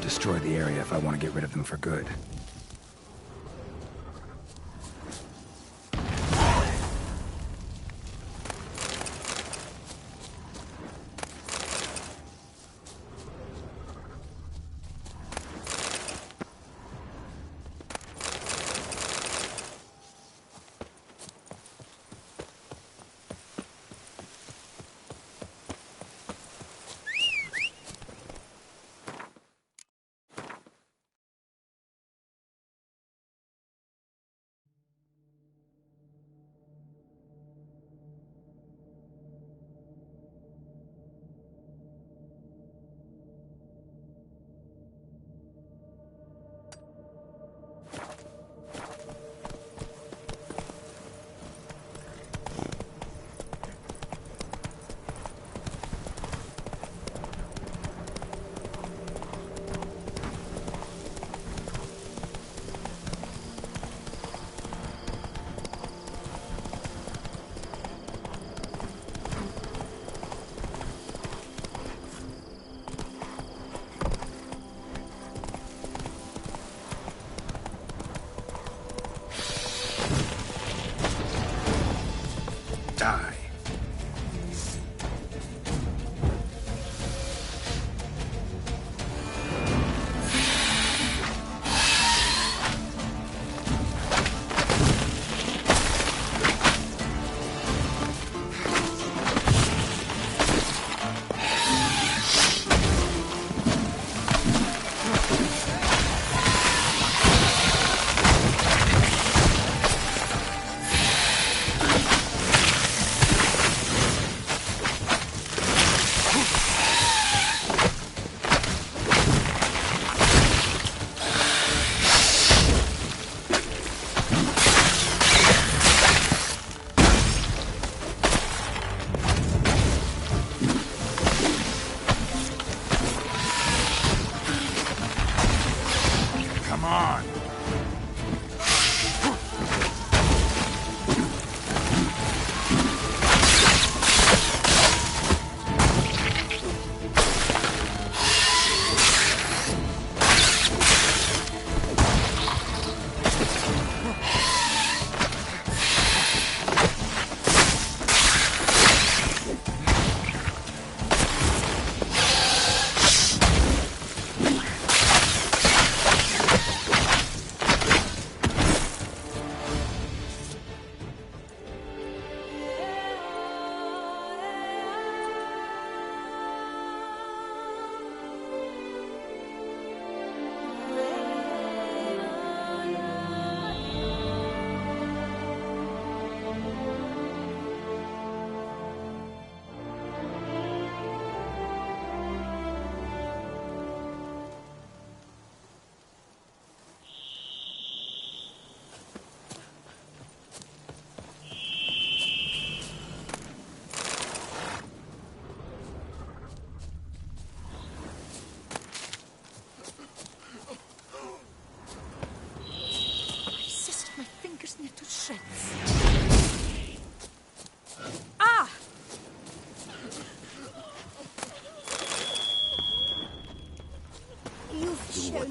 Destroy the area if I want to get rid of them for good.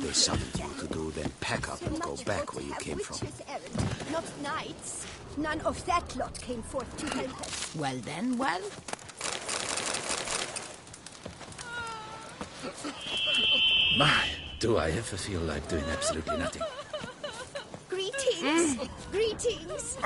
They summoned you to do, then pack up and go back where you came from. Not knights. None of that lot came forth to help us. Well then, well. My, do I ever feel like doing absolutely nothing. Greetings. Greetings.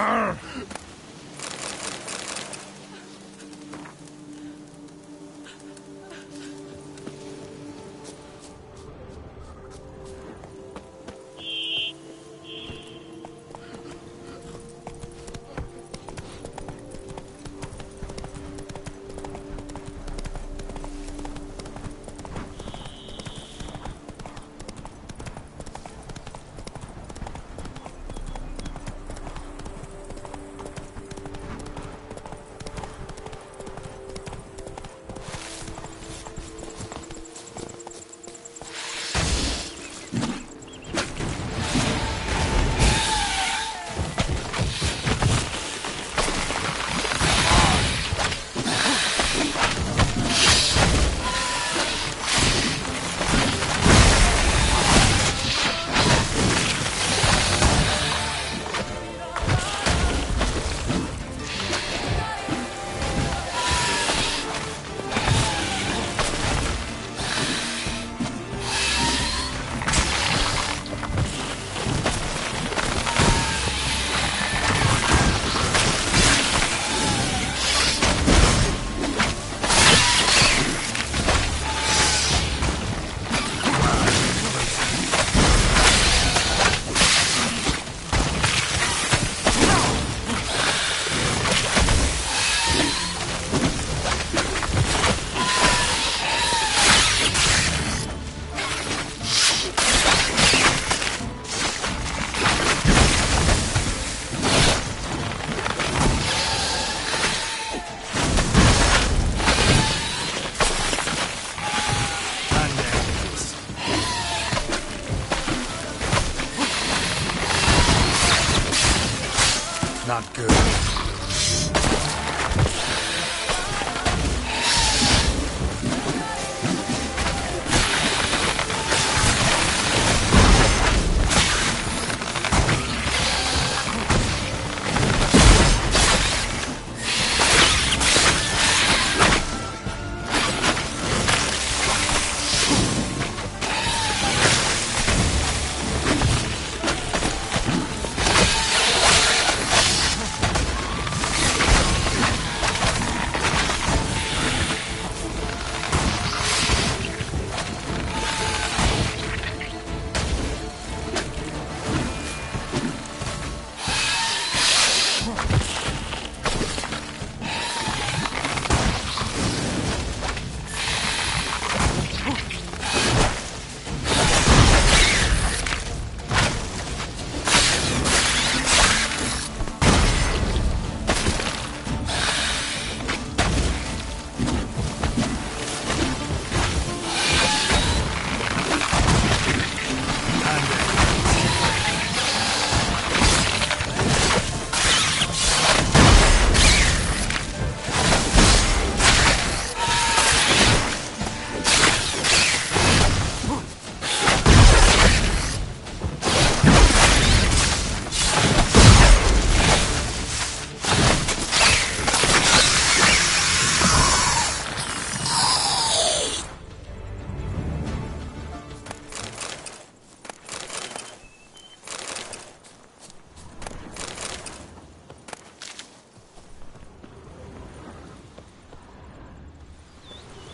Not good.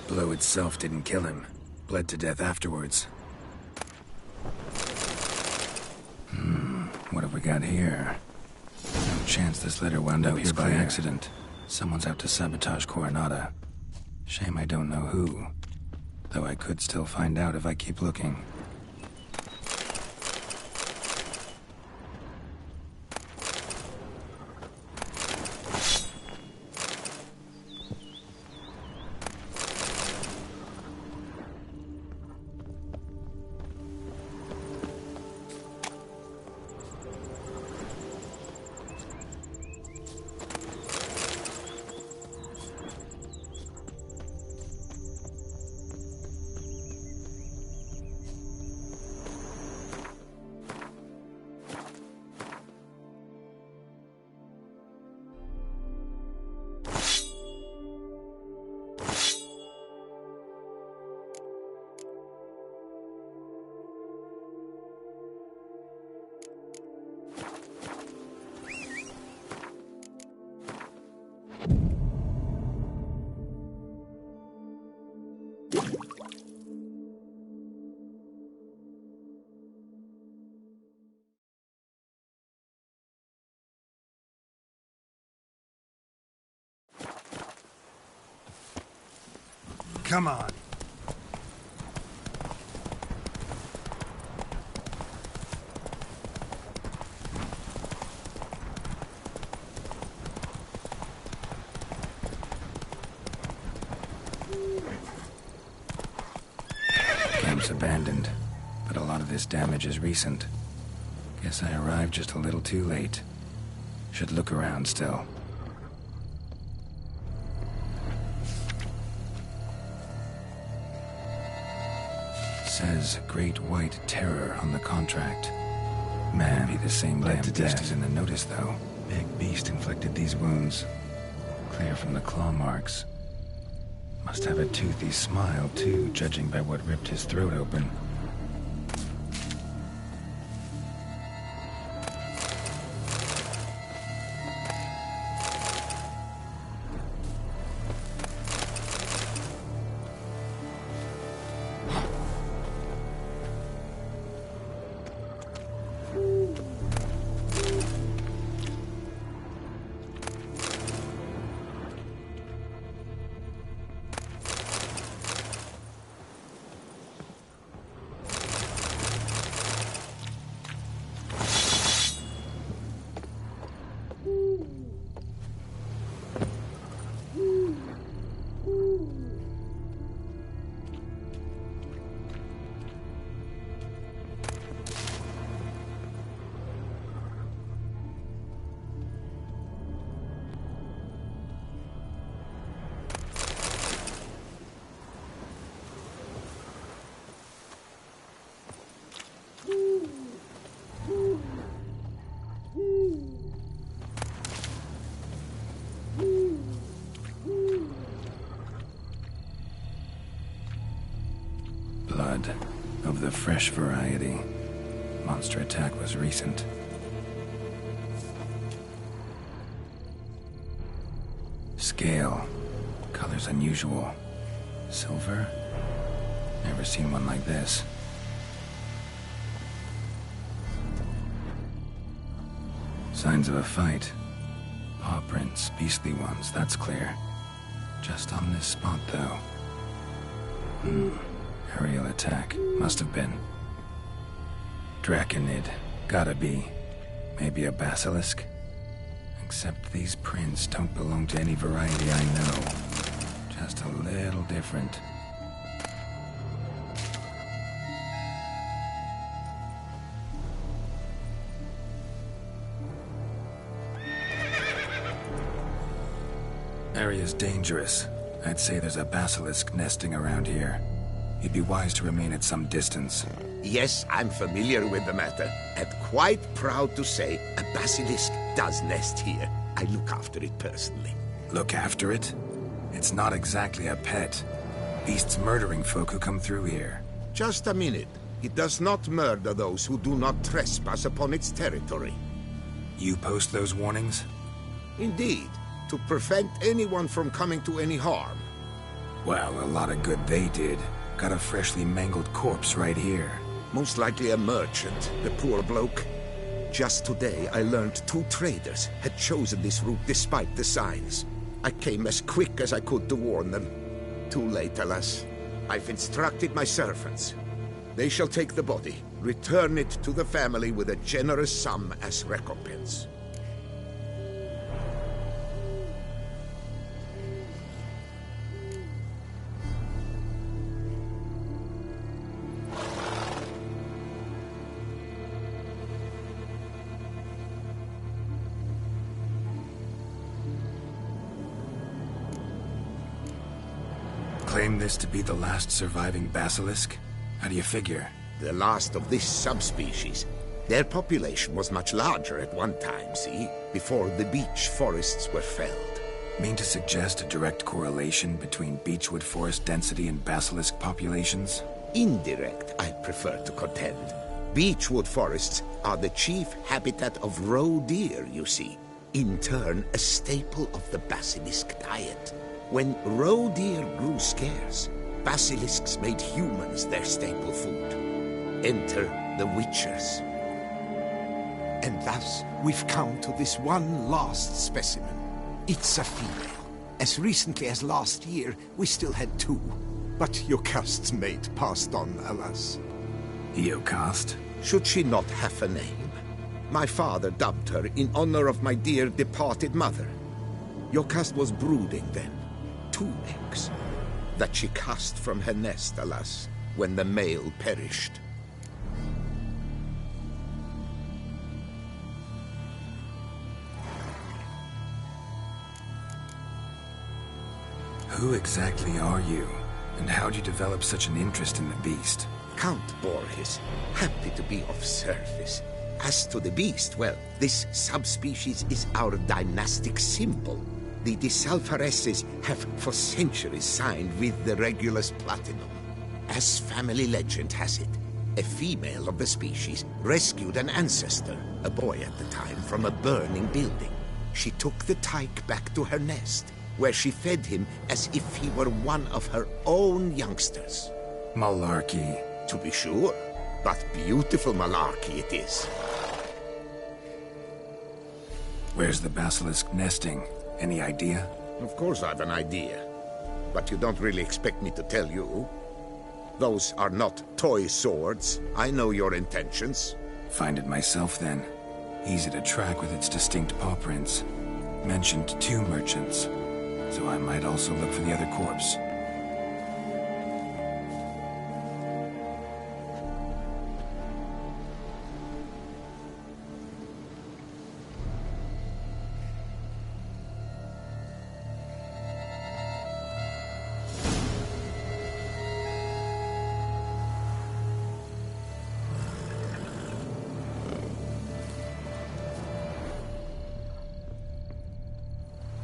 Blow itself didn't kill him. Bled to death afterwards. What have we got here? No chance this letter wound up here by accident. Someone's out to sabotage Coronata. Shame I don't know who. Though I could still find out if I keep looking. Come on. Camp's abandoned, but a lot of this damage is recent. Guess I arrived just a little too late. Should look around still. Says Great White Terror on the contract. Man, be the same damn beast as in the notice, though. Big beast inflicted these wounds. Clear from the claw marks. Must have a toothy smile, too, judging by what ripped his throat open. Blood of the fresh variety. Monster attack was recent. Scale. Colors unusual. Silver? Never seen one like this. Signs of a fight. Paw prints, beastly ones, that's clear. Just on this spot, though. Aerial attack. Must have been. Draconid. Gotta be. Maybe a basilisk? Except these prints don't belong to any variety I know. Just a little different. Area's dangerous. I'd say there's a basilisk nesting around here. You'd be wise to remain at some distance. Yes, I'm familiar with the matter, and quite proud to say a basilisk does nest here. I look after it personally. Look after it? It's not exactly a pet. Beast's murdering folk who come through here. Just a minute. It does not murder those who do not trespass upon its territory. You post those warnings? Indeed, to prevent anyone from coming to any harm. Well, a lot of good they did. Got a freshly mangled corpse right here. Most likely a merchant, the poor bloke. Just today, I learned 2 traders had chosen this route despite the signs. I came as quick as I could to warn them. Too late, alas. I've instructed my servants. They shall take the body, return it to the family with a generous sum as recompense. Claim this to be the last surviving basilisk? How do you figure? The last of this subspecies. Their population was much larger at one time, see? Before the beech forests were felled. Mean to suggest a direct correlation between beechwood forest density and basilisk populations? Indirect, I prefer to contend. Beechwood forests are the chief habitat of roe deer, you see. In turn, a staple of the basilisk diet. When roe deer grew scarce, basilisks made humans their staple food. Enter the witchers. And thus, we've come to this one last specimen. It's a female. As recently as last year, we still had 2. But Jocast's mate passed on, alas. Jocast? Should she not have a name? My father dubbed her in honor of my dear departed mother. Jocast was brooding then. 2 eggs. That she cast from her nest, alas, when the male perished. Who exactly are you? And how'd you develop such an interest in the beast? Count Borges, happy to be of service. As to the beast, well, this subspecies is our dynastic symbol. The Disalfareses have for centuries signed with the Regulus Platinum. As family legend has it, a female of the species rescued an ancestor, a boy at the time, from a burning building. She took the tyke back to her nest, where she fed him as if he were one of her own youngsters. Malarkey. To be sure, but beautiful malarkey it is. Where's the basilisk nesting? Any idea? Of course I've an idea, but you don't really expect me to tell you. Those are not toy swords. I know your intentions. Find it myself then. Easy to track with its distinct paw prints. Mentioned 2 merchants, so I might also look for the other corpse.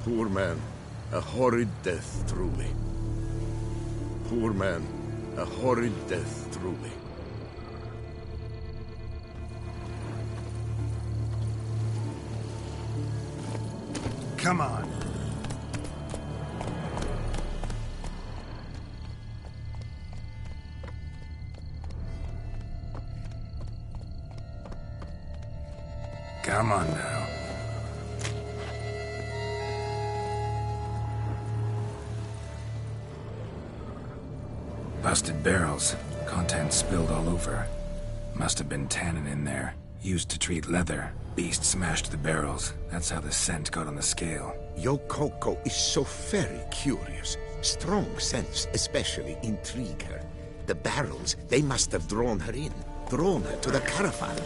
Poor man, a horrid death, truly. Poor man, a horrid death, truly. Come on. Come on now. Busted barrels. Contents spilled all over. Must have been tannin in there. Used to treat leather. Beast smashed the barrels. That's how the scent got on the scale. Yokoko is so very curious. Strong scents especially intrigue her. The barrels, they must have drawn her in. Drawn her to the caravan.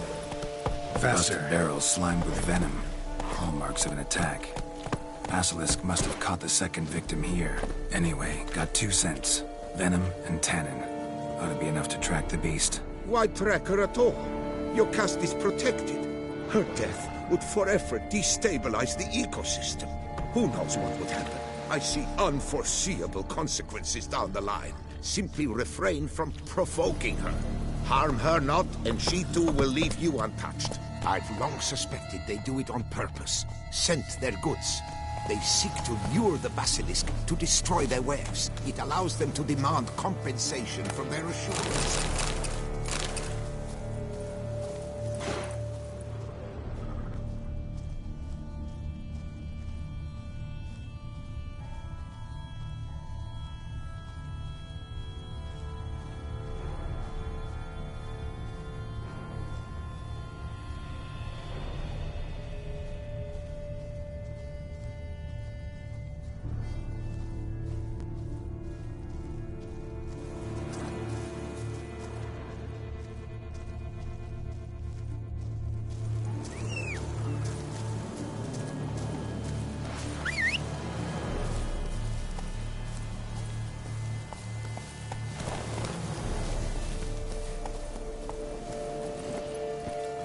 Faster. Busted barrels slimed with venom. Hallmarks of an attack. Basilisk must have caught the second victim here. Anyway, got 2 scents. Venom and tannin. Ought to be enough to track the beast. Why track her at all? Jocast is protected. Her death would forever destabilize the ecosystem. Who knows what would happen? I see unforeseeable consequences down the line. Simply refrain from provoking her. Harm her not, and she too will leave you untouched. I've long suspected they do it on purpose. Scent their goods. They seek to lure the basilisk to destroy their wares. It allows them to demand compensation for their assurance.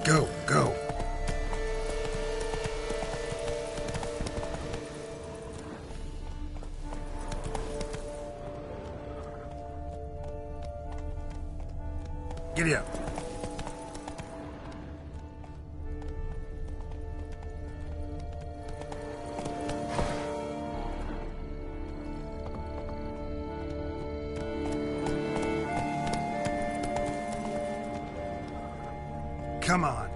Go, go. Giddy up. Come on.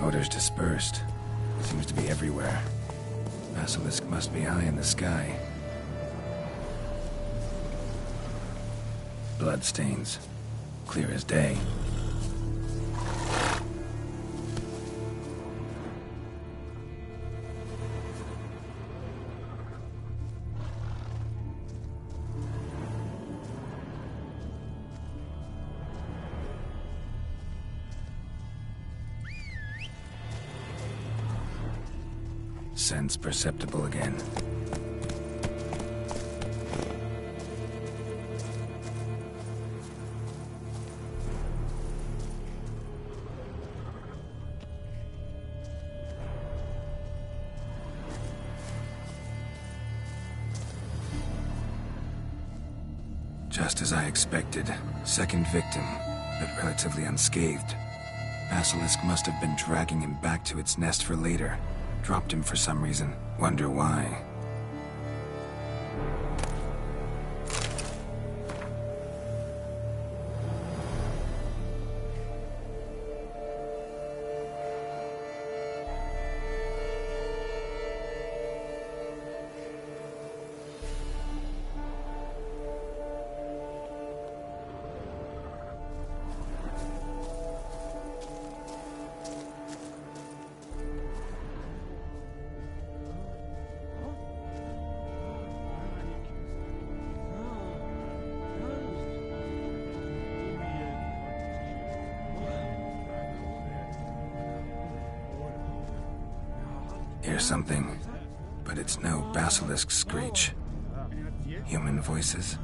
Odor's dispersed. Seems to be everywhere. Basilisk must be high in the sky. Bloodstains. Clear as day. Sense perceptible again. Just as I expected. Second victim, but relatively unscathed. Basilisk must have been dragging him back to its nest for later. Dropped him for some reason. Wonder why. Hear something, but it's no basilisk screech. Human voices.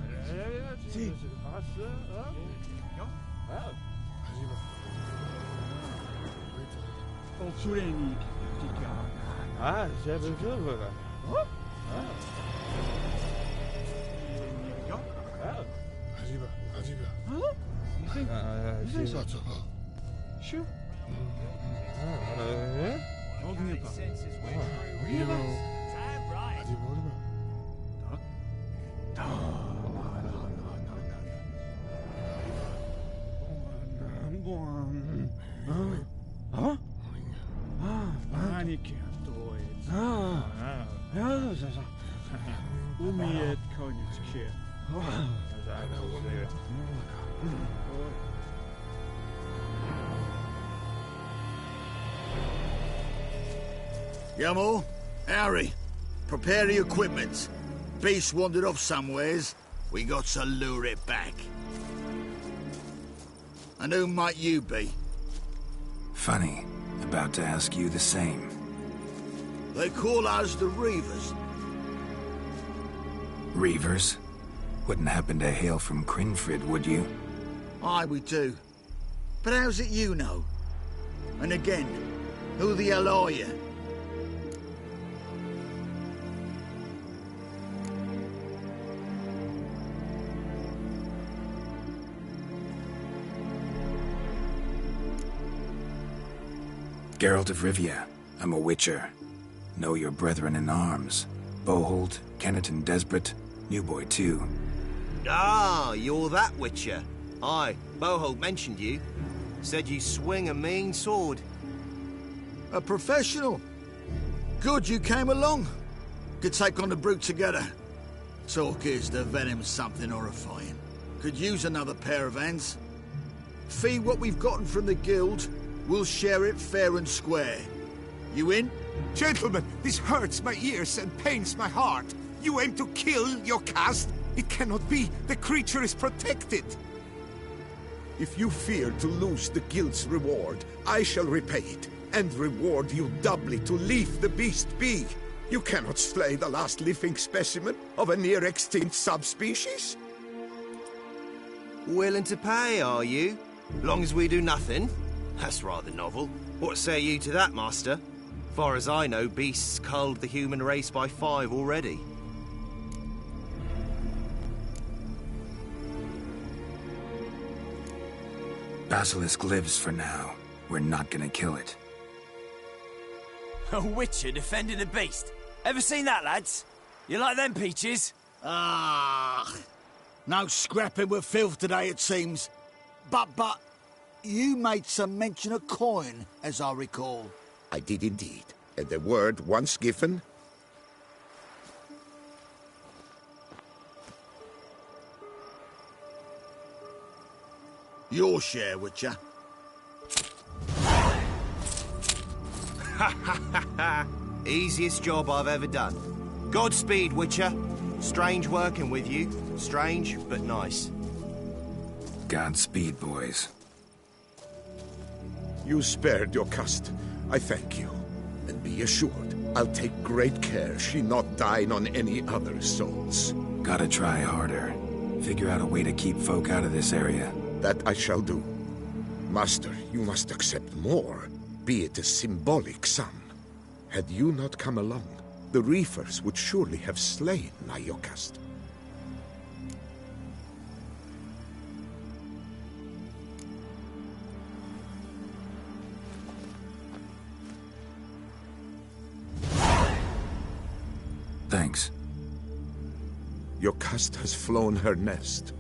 Yamo, Harry, prepare the equipment. Beast wandered off somewheres. We got to lure it back. And who might you be? Funny. About to ask you the same. They call us the Reavers. Reavers? Wouldn't happen to hail from Crinfrid, would you? Aye, we do. But how's it you know? And again, who the hell are you? Geralt of Rivia. I'm a witcher. Know your brethren in arms. Boholt, Kenneton Desperate, New Boy too. Ah, you're that witcher. Aye, Boholt mentioned you. Said you swing a mean sword. A professional. Good you came along. Could take on the brute together. Talk is the venom's something horrifying. Could use another pair of hands. Fee what we've gotten from the guild. We'll share it fair and square. You in? Gentlemen, this hurts my ears and pains my heart. You aim to kill your caste? It cannot be. The creature is protected. If you fear to lose the guild's reward, I shall repay it, and reward you doubly to leave the beast be. You cannot slay the last living specimen of a near-extinct subspecies. Willing to pay, are you? Long as we do nothing? That's rather novel. What say you to that, master? Far as I know, beasts culled the human race by 5 already. Basilisk lives for now. We're not gonna kill it. A witcher defending a beast. Ever seen that, lads? You like them peaches? Ah, no scrapping with filth today, it seems. But, You made some mention of coin, as I recall. I did indeed. And the word once given... Your share, Witcher. Ha ha ha ha! Easiest job I've ever done. Godspeed, Witcher. Strange working with you. Strange, but nice. Godspeed, boys. You spared your cust. I thank you. And be assured, I'll take great care she not dine on any other souls. Gotta try harder. Figure out a way to keep folk out of this area. That I shall do. Master, you must accept more, be it a symbolic sum. Had you not come along, the reefers would surely have slain Naiokast. Thanks. Your cast has flown her nest.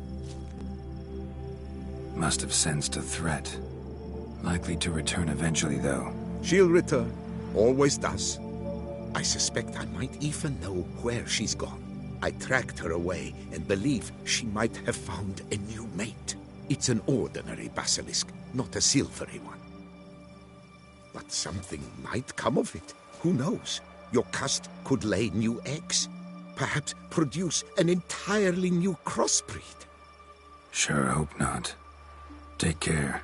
Must have sensed a threat. Likely to return eventually, though. She'll return. Always does. I suspect I might even know where she's gone. I tracked her away and believe she might have found a new mate. It's an ordinary basilisk, not a silvery one. But something might come of it. Who knows? Your cast could lay new eggs. Perhaps produce an entirely new crossbreed. Sure hope not. Take care.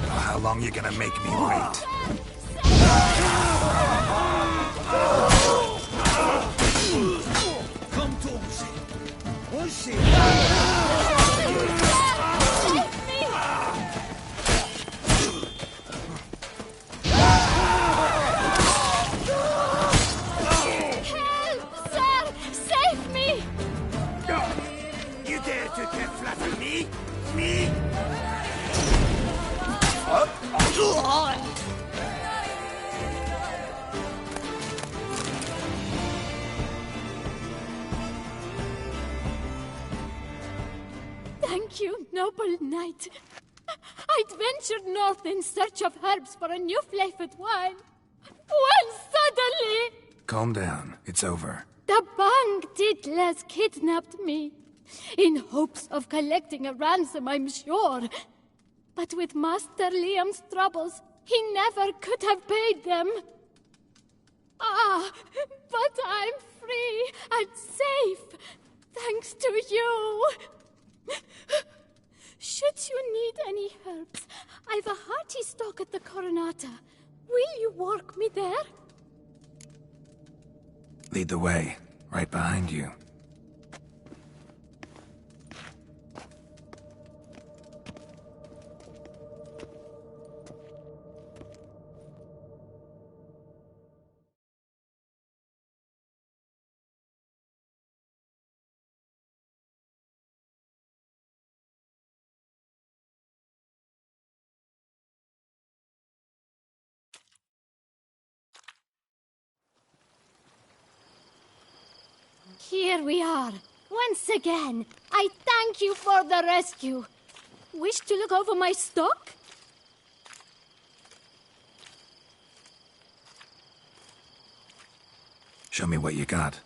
How long you gonna make me wait? Come to Uzi. Uzi! Help, sir! Save me! You dare to flatter me? Me? Thank you, noble knight. I'd ventured north in search of herbs for a new flavored wine. When suddenly... Calm down. It's over. the Bang Diddlers kidnapped me. In hopes of collecting a ransom, I'm sure. But with Master Liam's troubles, he never could have paid them. Ah, but I'm free and safe, thanks to you. Should you need any herbs, I've a hearty stock at the Coronata. Will you walk me there? Lead the way. Right behind you. Here we are. Once again, I thank you for the rescue. Wish to look over my stock? Show me what you got.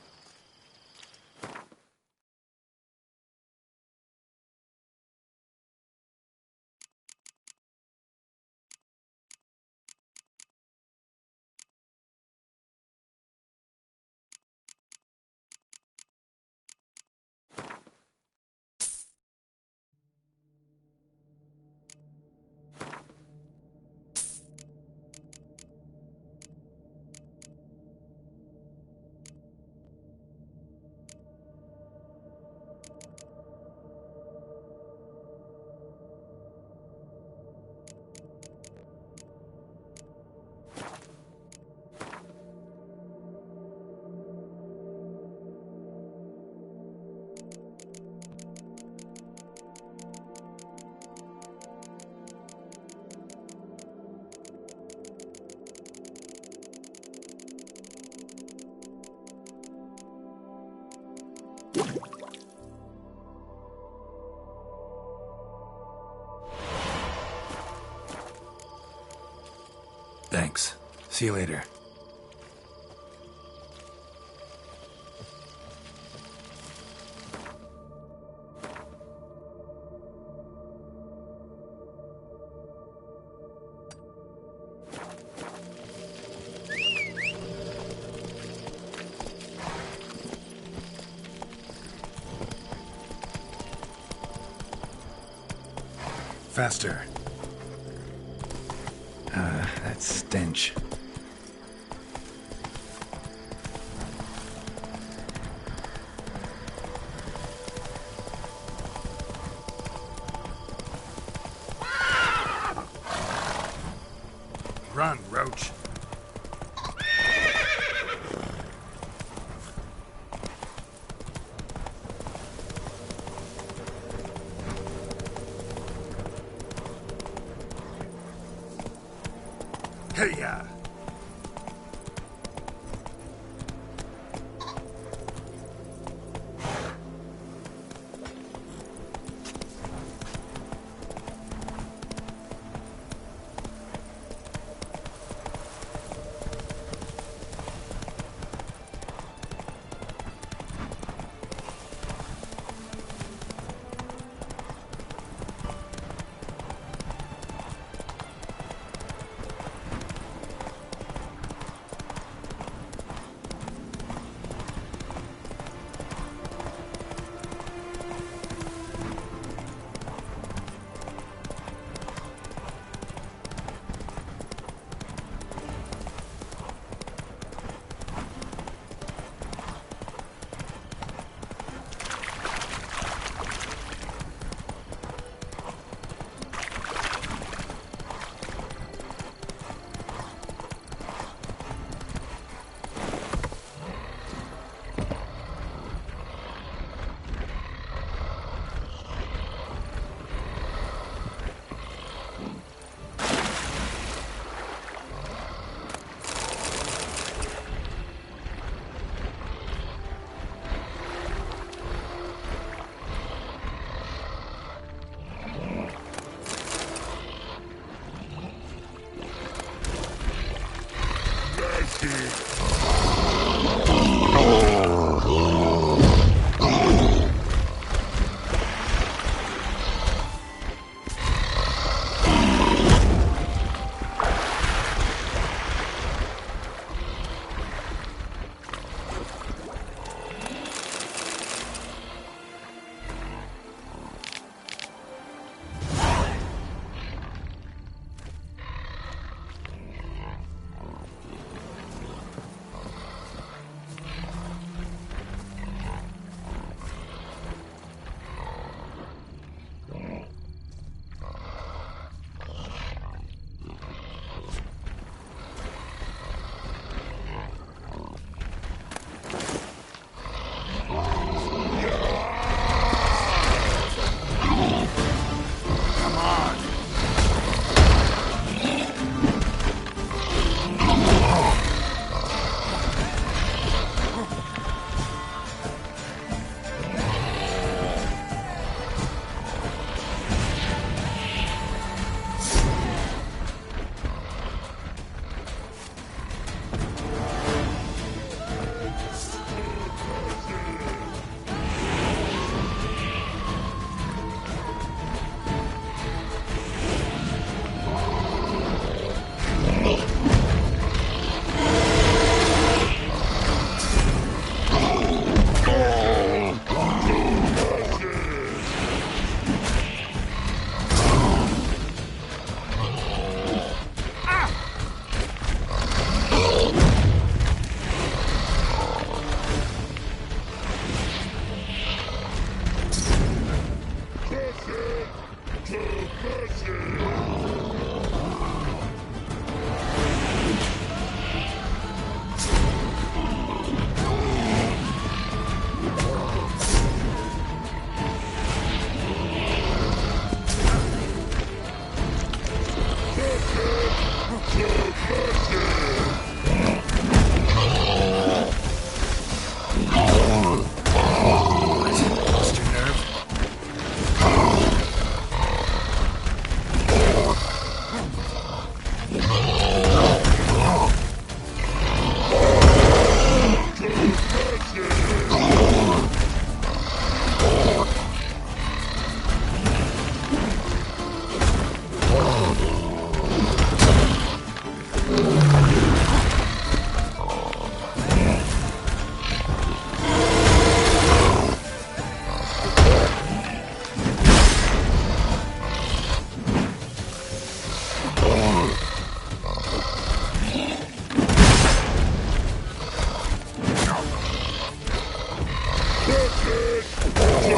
Thanks. See you later. Faster. That stench. Run, Roach. Hey-ya!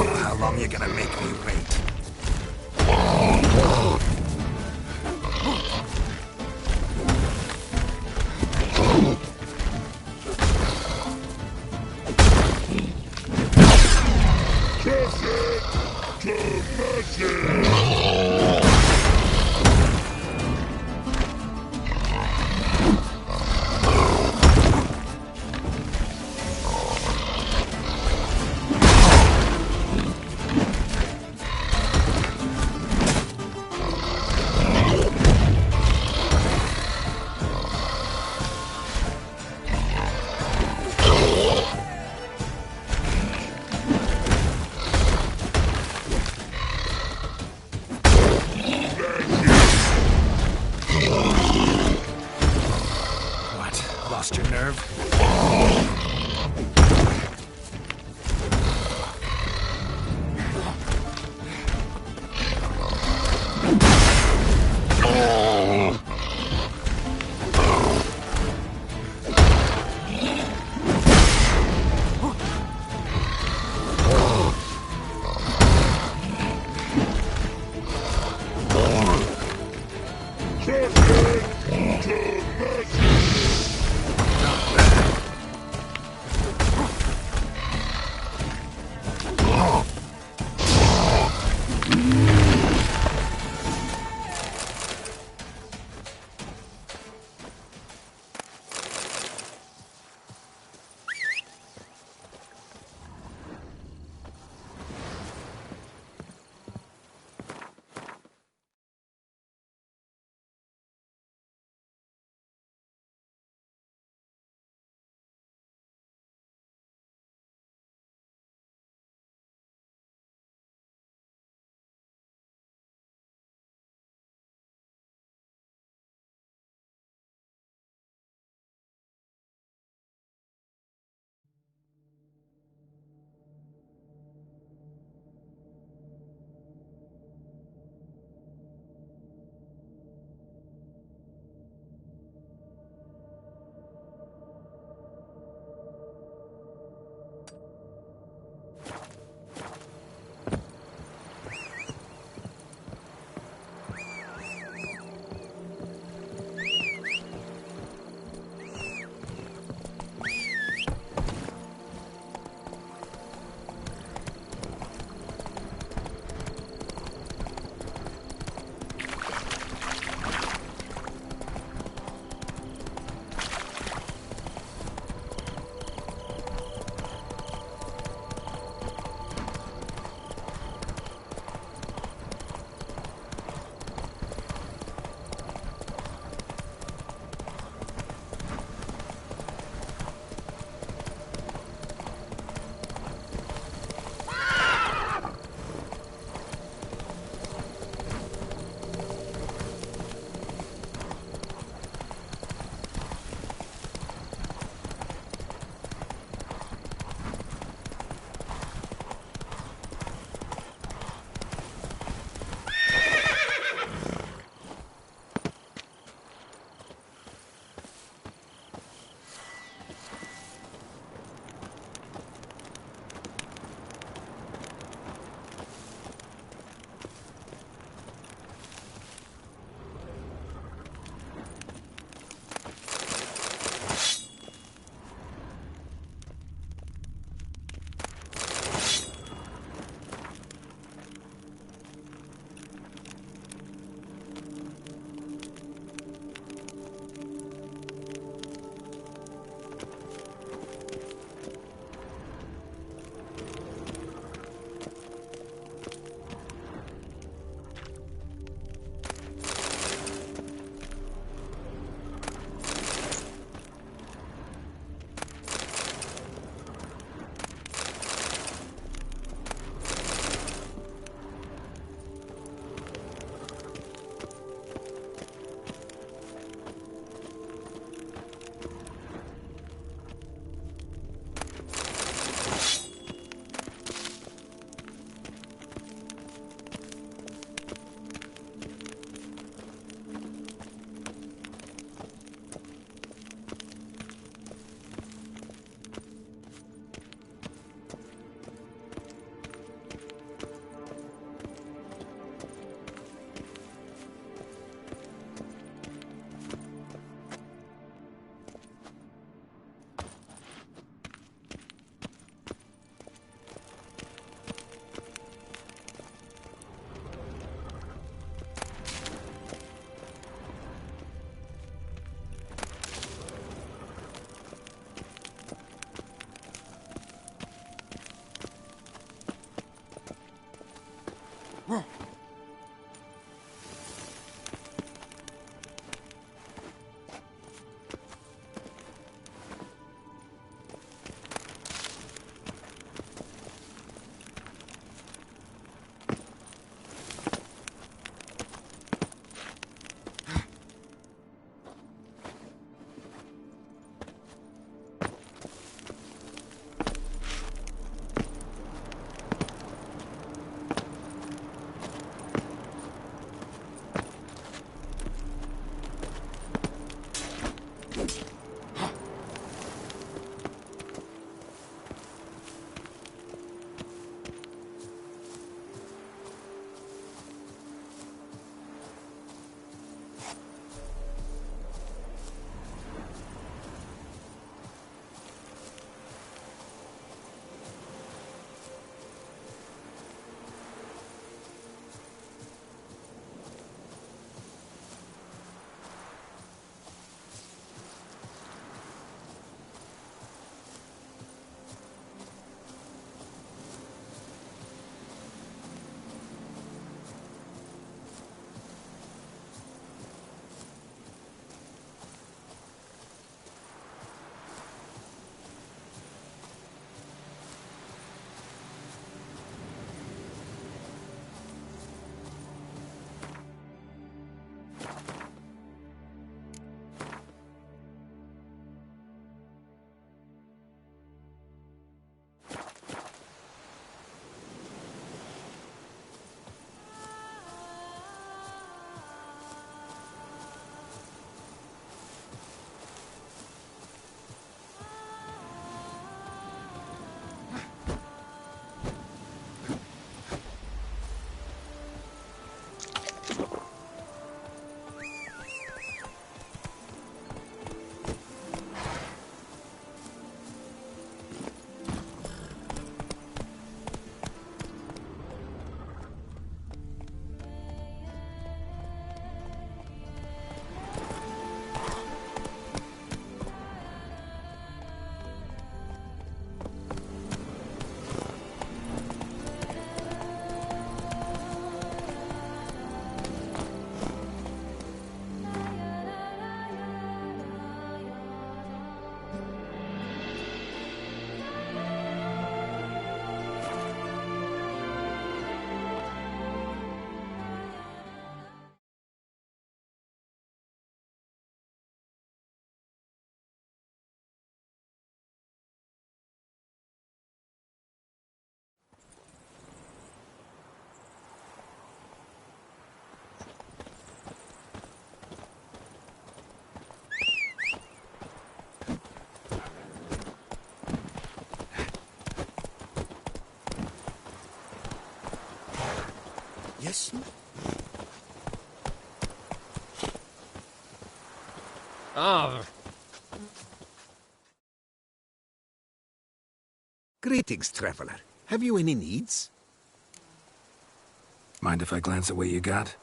How long you gonna make me wait? Lost your nerve? Yes? Ah. Greetings, traveler. Have you any needs? Mind if I glance at what you got?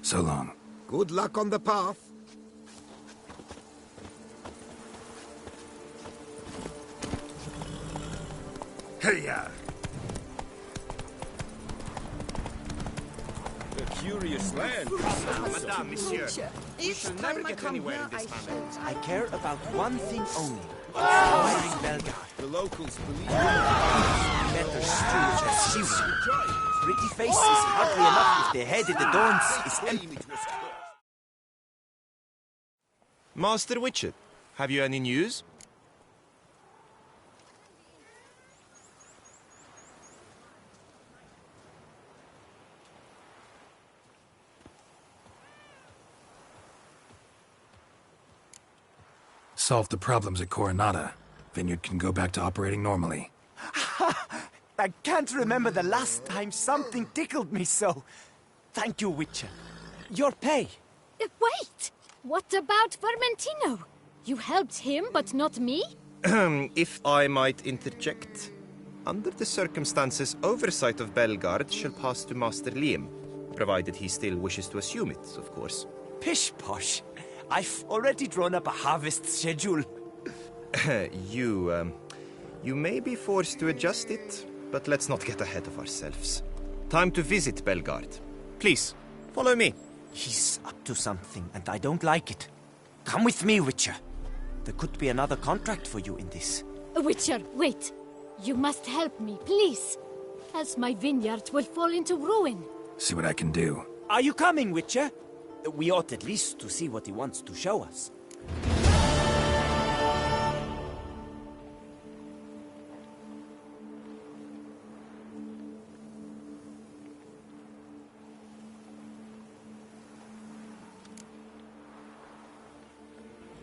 So long. Good luck on the path. Hey-ya! A curious land. Madame, monsieur. We shall never get anywhere in this manner. I care about one thing only. Acquiring Belgar. The locals believe Better stewards as she will. Pretty face is hardly enough if the head of the Dorns is empty. Master Witcher, have you any news? Solved the problems at Coronata. Vineyard can go back to operating normally. I can't remember the last time something tickled me so. Thank you, Witcher. Your pay. Wait! What about Vermentino? You helped him, but not me? If I might interject. Under the circumstances, oversight of Belgard shall pass to Master Liam, provided he still wishes to assume it, of course. Pish-posh. I've already drawn up a harvest schedule. You may be forced to adjust it, but let's not get ahead of ourselves. Time to visit Belgard. Please, follow me. He's up to something, and I don't like it. Come with me, Witcher. There could be another contract for you in this. Witcher, wait. You must help me, please. Else my vineyard will fall into ruin. See what I can do. Are you coming, Witcher? We ought at least to see what he wants to show us.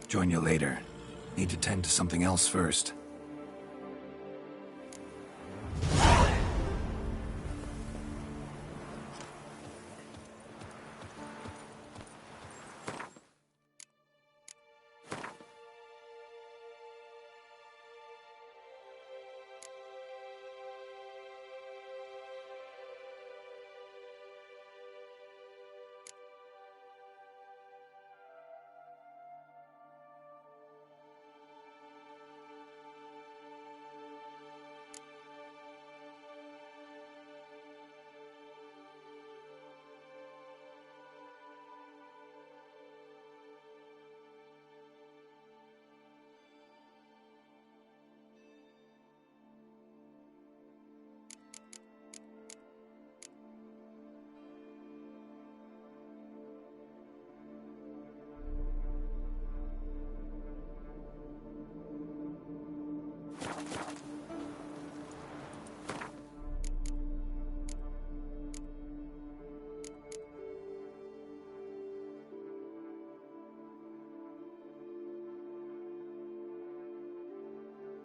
Join you later. Need to tend to something else first.